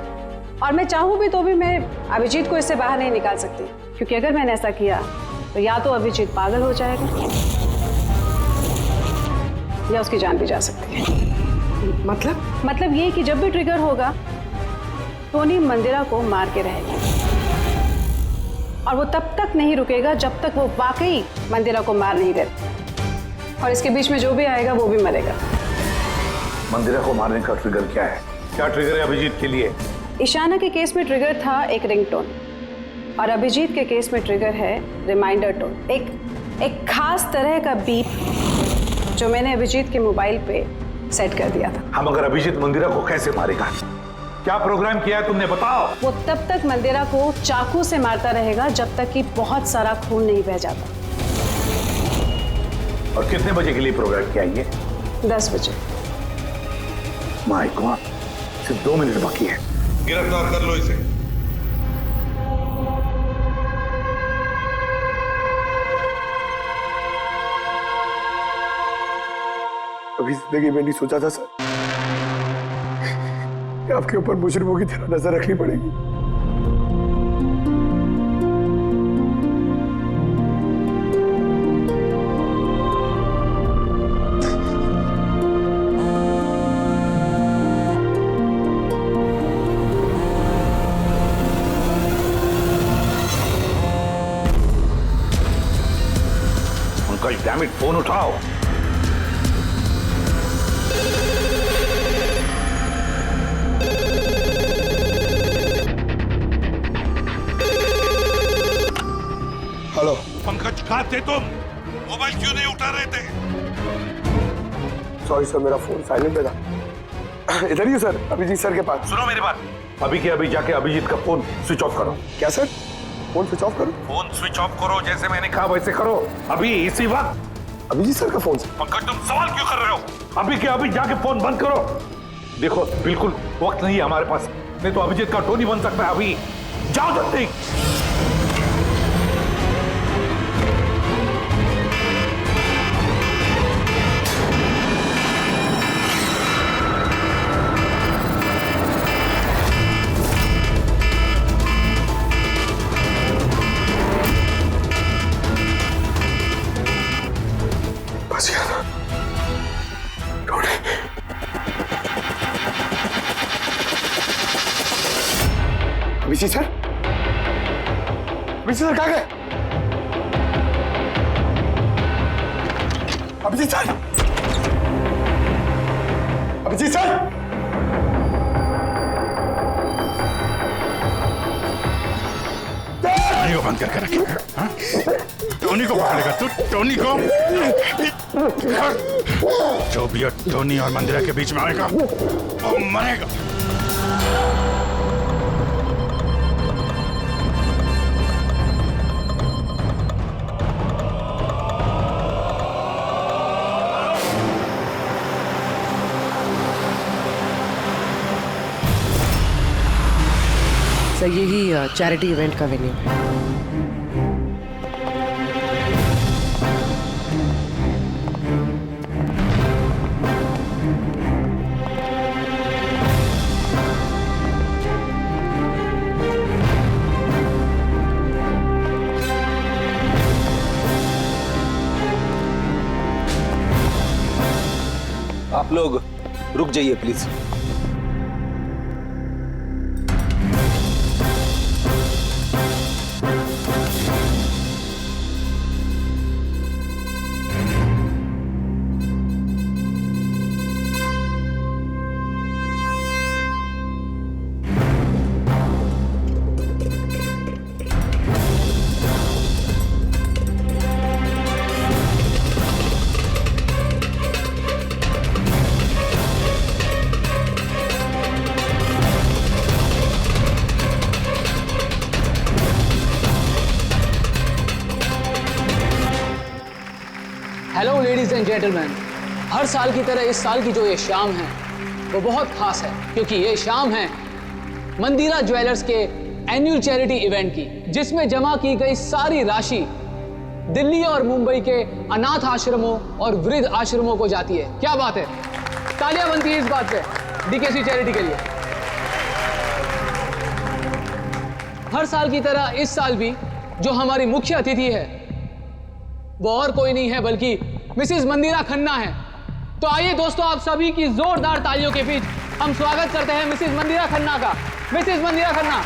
और मैं चाहूँ भी तो भी मैं अभिजीत को इससे बाहर नहीं निकाल सकती, क्योंकि अगर मैंने ऐसा किया तो या तो अभिजीत पागल हो जाएगा या उसकी जान भी जा सकती है। मतलब ये कि जब भी ट्रिगर होगा टोनी मंदिरा को मार के रहेगा, और वो तब तक नहीं रुकेगा जब तक वो वाकई मंदिरा को मार नहीं देता, और इसके बीच में जो भी आएगा वो भी मरेगा। मंदिरा को मारने का ट्रिगर क्या है? क्या ट्रिगर है अभिजीत के लिए? ईशाना के केस में ट्रिगर था एक रिंगटोन, और अभिजीत के केस में ट्रिगर है रिमाइंडर टोन, एक खास तरह का बीप जो मैंने अभिजीत के मोबाइल पे सेट कर दिया था। हम अगर अभिजीत मंदिरा को कैसे मारेगा? क्या प्रोग्राम किया है तुमने, बताओ। वो तब तक मंदिरा को चाकू से मारता रहेगा जब तक कि बहुत सारा खून नहीं बह जाता। और कितने बजे के लिए प्रोग्राम किया ये? 10 बजे। माय गॉड, सिर्फ 2 मिनट बाकी है। गिरफ्तार कर लो इसे। अभी जिंदगी में नहीं सोचा था सर कि आपके ऊपर मुजरिमों की तरह नजर रखनी पड़ेगी। अंकल डैम इट, फोन उठाओ। हेलो पंकज, कहाँ थे तुम? मोबाइल क्यों नहीं उठा रहे थे? सॉरी सर, मेरा फोन साइलेंट पे था। इधर ही हूँ सर, अभिजीत सर के पास। सुनो मेरी बात, अभी के अभी जाके अभिजीत का फोन स्विच ऑफ करो। क्या सर? फोन स्विच ऑफ करो? फोन स्विच ऑफ करो, जैसे मैंने कहा वैसे करो, अभी इसी वक्त। अभिजीत सर का फोन? पंकज तुम सवाल क्यों कर रहे हो? अभी के अभी जाके फोन बंद करो। देखो बिल्कुल वक्त नहीं है हमारे पास, नहीं तो अभिजीत का टोनी बन सकता है। अभी जाओ जल्दी। बस गया था। अभिजीत सर, अभिजीत सर कहाँ गए? Abhijeet sir, Abhijeet sir, Tony को बंद करके रखे। हाँ? टोनी को पकड़ेगा तू? टोनी को? जो भी टोनी और मंदिरा के बीच में आएगा वो मरेगा। सर यही चैरिटी इवेंट का वेन्यू है। आप लोग रुक जाइए please. Hello ladies and gentleman, हर साल की तरह इस साल की जो ये शाम है वो बहुत खास है, क्योंकि ये शाम है मंदिरा ज्वेलर्स के एनुअल चैरिटी इवेंट की, जिसमें जमा की गई सारी राशि दिल्ली और मुंबई के अनाथ आश्रमों और वृद्ध आश्रमों को जाती है। क्या बात है, तालियां बनती है इस बात पे डीकेसी चैरिटी के लिए। हर साल की तरह इस साल भी जो हमारी मुख्य अतिथि है वो और कोई नहीं है बल्कि मिसेस मंदिरा खन्ना है। तो आइए दोस्तों, आप सभी की जोरदार तालियों के बीच हम स्वागत करते हैं मिसेस मंदिरा खन्ना का। Mrs Mandira Khanna.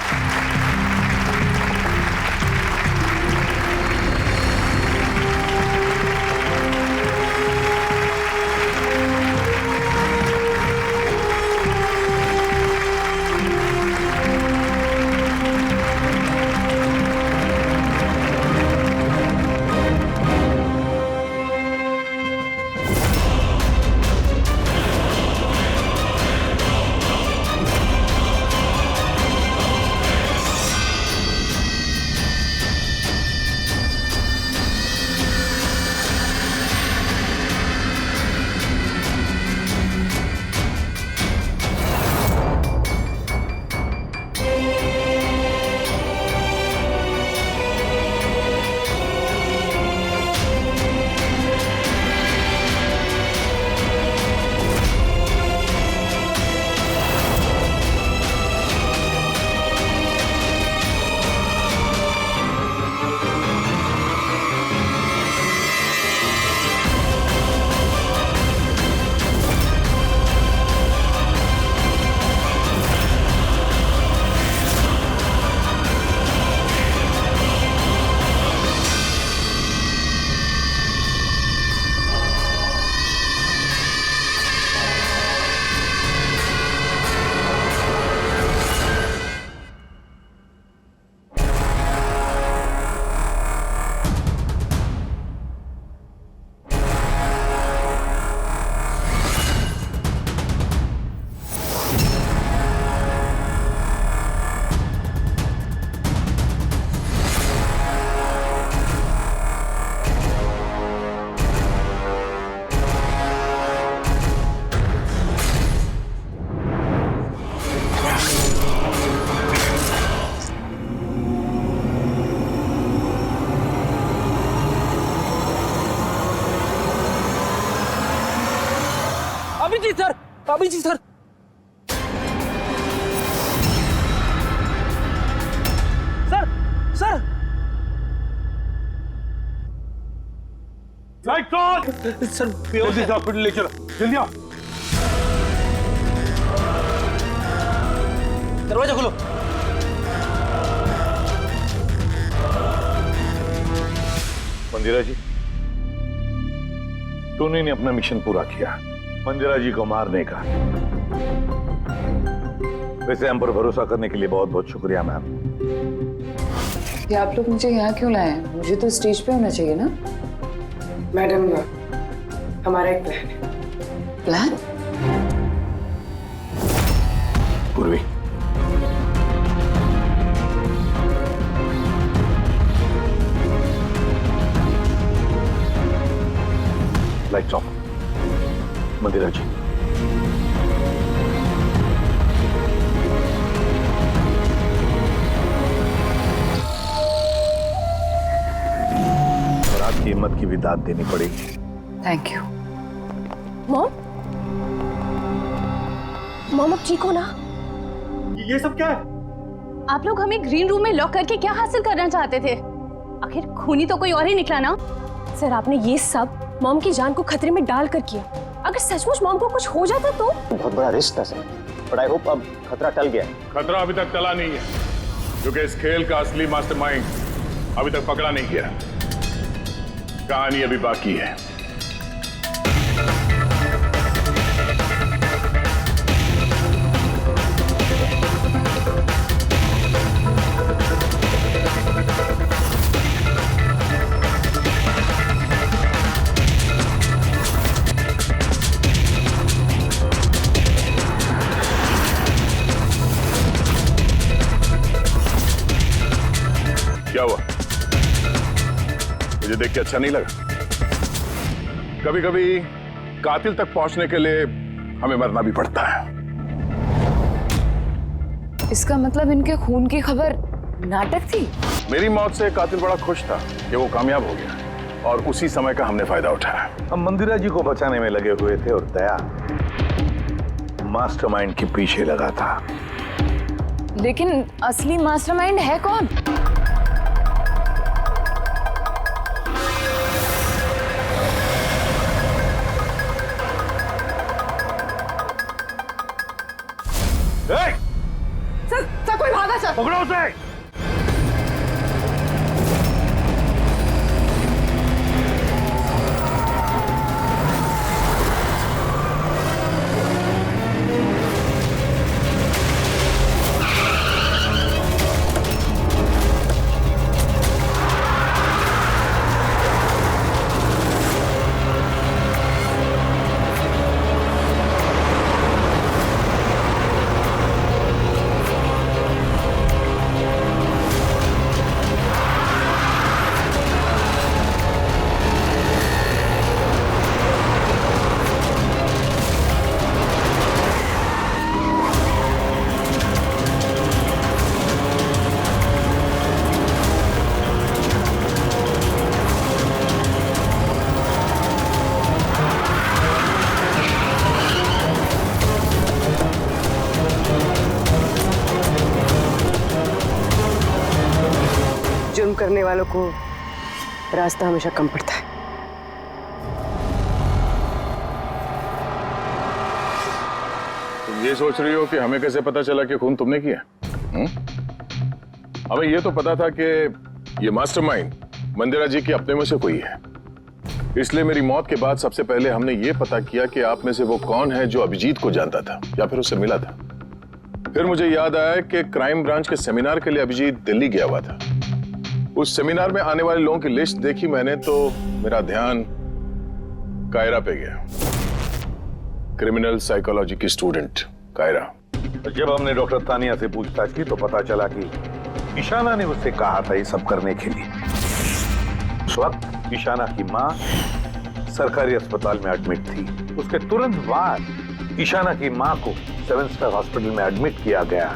Abhijeet sir, Abhijeet sir. Sir, sir. Sir जल्दी से हॉस्पिटल ले चलो, जल्दी आओ। दरवाजा खोलो। मंदिरा जी, टोनी ने अपना मिशन पूरा किया, मंदिरा जी को मारने का। वैसे हम पर भरोसा करने के लिए बहुत बहुत शुक्रिया मैम। ये आप लोग मुझे यहाँ क्यों लाए? मुझे तो स्टेज पे होना चाहिए ना। मैडम, हमारा एक प्लान है। प्लान? पूर्वी, लाइट्स ऑफ। मंदिरा जी, और आपकी हिम्मत की भी दाद देनी पड़ेगी। Thank you. मॉम, मॉम अब ठीक हो ना? ये सब क्या है? आप लोग हमें ग्रीन रूम में लॉक करके क्या हासिल करना चाहते थे? आखिर खूनी तो कोई और ही निकला ना। सर, आपने ये सब मॉम की जान को खतरे में डालकर किया। अगर सचमुच मॉम को कुछ हो जाता तो? बहुत बड़ा रिस्क था सर, बट आई होप अब खतरा टल गया। खतरा अभी तक टला नहीं है, क्योंकि इस खेल का असली मास्टरमाइंड अभी तक पकड़ा नहीं गया। कहानी अभी बाकी है। क्या हुआ? मुझे देख के अच्छा नहीं लगा? कभी कभी कातिल तक पहुंचने के लिए हमें मरना भी पड़ता है। इसका मतलब इनके खून की खबर नाटक थी? मेरी मौत से कातिल बड़ा खुश था कि वो कामयाब हो गया, और उसी समय का हमने फायदा उठाया। हम मंदिरा जी को बचाने में लगे हुए थे और दया मास्टरमाइंड के पीछे लगा था। लेकिन असली मास्टरमाइंड है कौन? सर, कोई भागा सर। पकड़ो उसे। जुर्म करने वालों को रास्ता हमेशा कम पड़ता है। तुम ये सोच रही हो कि हमें कैसे पता चला कि खून तुमने किया? हमें ये तो पता था कि ये मास्टरमाइंड मंदिरा जी के अपने में से कोई है, इसलिए मेरी मौत के बाद सबसे पहले हमने ये पता किया कि आप में से वो कौन है जो अभिजीत को जानता था या फिर उससे मिला था। फिर मुझे याद आया कि क्राइम ब्रांच के सेमिनार के लिए अभिजीत दिल्ली गया हुआ था। उस सेमिनार में आने वाले लोगों की लिस्ट देखी मैंने तो मेरा ध्यान कायरा पे गया, क्रिमिनल साइकोलॉजी की स्टूडेंट कायरा। जब हमने डॉक्टर तानिया से पूछताछ की तो पता चला कि ईशाना ने उससे कहा था ये सब करने के लिए। उस वक्त ईशाना की माँ सरकारी अस्पताल में एडमिट थी। उसके तुरंत बाद ईशाना की माँ को 7 स्टार हॉस्पिटल में एडमिट किया गया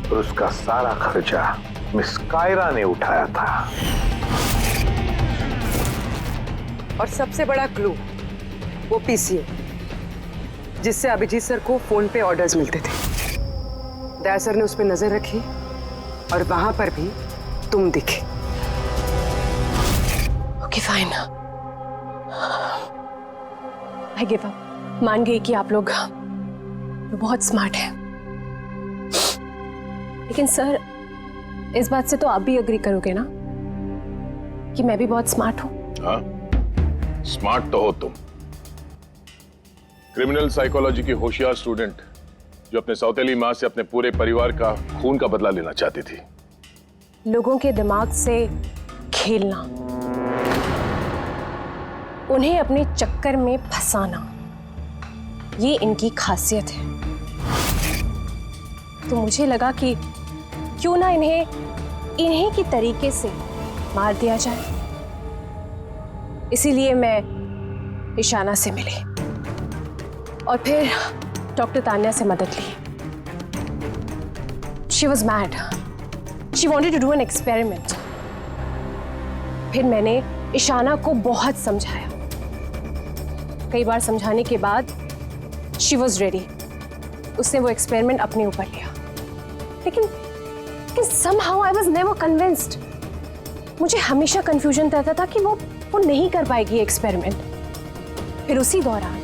और उसका सारा खर्चा मिस कायरा ने उठाया था। और सबसे बड़ा क्लू वो पीसीए। जिससे अभिजीत सर को फोन पे ऑर्डर्स मिलते थे। दया सर ने उस पर नजर रखी और वहां पर भी तुम दिखे। Okay fine, I give up. मान गई कि आप लोग बहुत स्मार्ट हैं, लेकिन सर इस बात से तो आप भी एग्री करोगे ना कि मैं भी बहुत स्मार्ट हूं। हाँ, स्मार्ट तो हो तुम। क्रिमिनल साइकोलॉजी की होशियार स्टूडेंट जो अपने सौतेली मां से अपने पूरे परिवार का खून का बदला लेना चाहती थी। लोगों के दिमाग से खेलना, उन्हें अपने चक्कर में फंसाना, ये इनकी खासियत है। तो मुझे लगा कि क्यों ना इन्हीं की तरीके से मार दिया जाए। इसीलिए मैं ईशाना से मिली और फिर डॉक्टर तान्या से मदद ली। She was mad. She wanted to do an experiment. फिर मैंने ईशाना को बहुत समझाया। कई बार समझाने के बाद She was ready. उसने वो एक्सपेरिमेंट अपने ऊपर लिया, लेकिन somehow I was never convinced. मुझे हमेशा कंफ्यूजन रहता था कि वो नहीं कर पाएगी एक्सपेरिमेंट। फिर उसी दौरान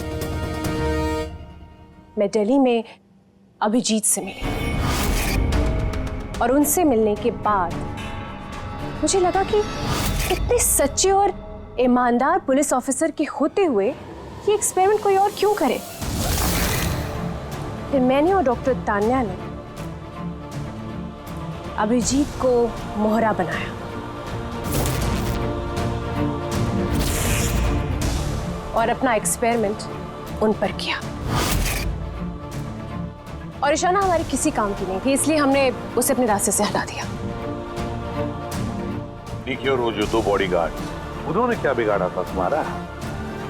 मैं दिल्ली में अभिजीत से मिली और उनसे मिलने के बाद मुझे लगा कि इतने सच्चे और ईमानदार पुलिस ऑफिसर के होते हुए ये एक्सपेरिमेंट कोई और क्यों करे। फिर मैंने और डॉक्टर तान्या ने अभिजीत को मोहरा बनाया और अपना एक्सपेरिमेंट उन पर किया। और ईशाना हमारे किसी काम की नहीं थी, इसलिए हमने उसे अपने रास्ते से हटा दिया। देखिए, और वो जो 2 बॉडीगार्ड, उन्होंने क्या बिगाड़ा था तुम्हारा?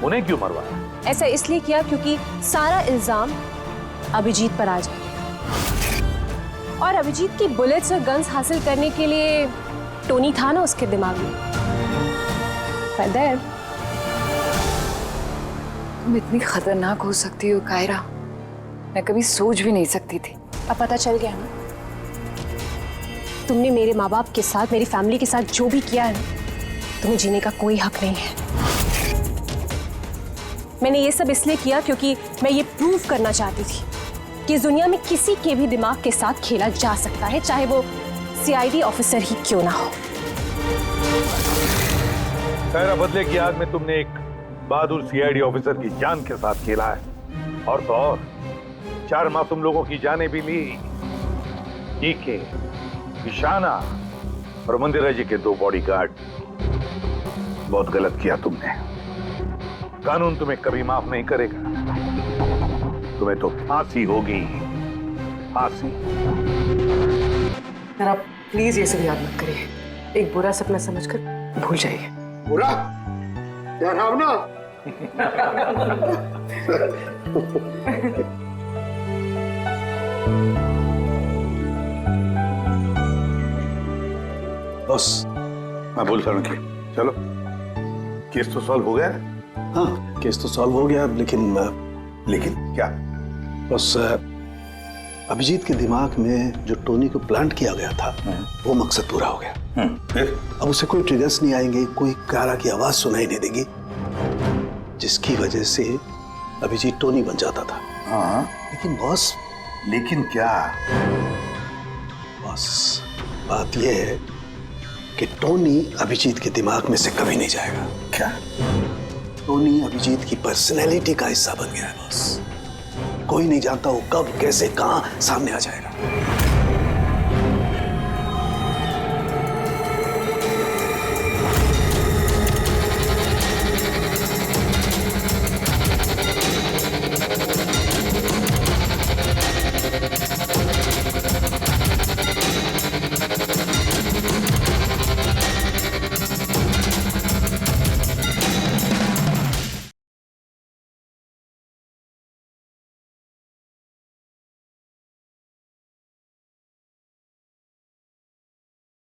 उन्हें क्यों मरवाया? ऐसा इसलिए किया क्योंकि सारा इल्जाम अभिजीत पर आ जाए और अभिजीत की बुलेट्स और गन्स हासिल करने के लिए टोनी था ना उसके दिमाग में। तुम इतनी खतरनाक हो सकती हो कायरा, मैं कभी सोच भी नहीं सकती थी। अब पता चल गया ना, तुमने मेरे माँ बाप के साथ, मेरी फैमिली के साथ जो भी किया है, तुम्हें जीने का कोई हक नहीं है। मैंने ये सब इसलिए किया क्योंकि मैं ये प्रूव करना चाहती थी कि इस दुनिया में किसी के भी दिमाग के साथ खेला जा सकता है, चाहे वो सीआईडी ऑफिसर ही क्यों ना हो। कायरा, बदले की आग में तुमने एक बहादुर सीआईडी ऑफिसर की जान के साथ खेला है, और तो और 4 मासूम लोगों की जानें भी ली। डीके, ईशाना और मंदिरा जी के 2 बॉडीगार्ड। बहुत गलत किया तुमने। कानून तुम्हें कभी माफ नहीं करेगा। तुम्हें तो फांसी होगी, फांसी। जरा प्लीज ये सब याद मत करिए, एक बुरा सपना समझकर भूल जाइए। बुरा? डरावना? बस मैं बोलता हूँ कि चलो, केस तो सॉल्व हो गया। हाँ, केस तो सॉल्व हो गया, लेकिन क्या? बस अभिजीत के दिमाग में जो टोनी को प्लांट किया गया था, वो मकसद पूरा हो गया। फिर अब उसे कोई ट्रिगर्स नहीं आएंगे, कोई कारा की आवाज सुनाई नहीं देगी, जिसकी वजह से अभिजीत टोनी बन जाता था। हाँ, लेकिन बॉस, लेकिन क्या? बॉस, बात यह है कि टोनी अभिजीत के दिमाग में से कभी नहीं जाएगा। क्या? टोनी अभिजीत की पर्सनैलिटी का हिस्सा बन गया है बॉस। कोई नहीं जानता वो कब, कैसे, कहां सामने आ जाएगा।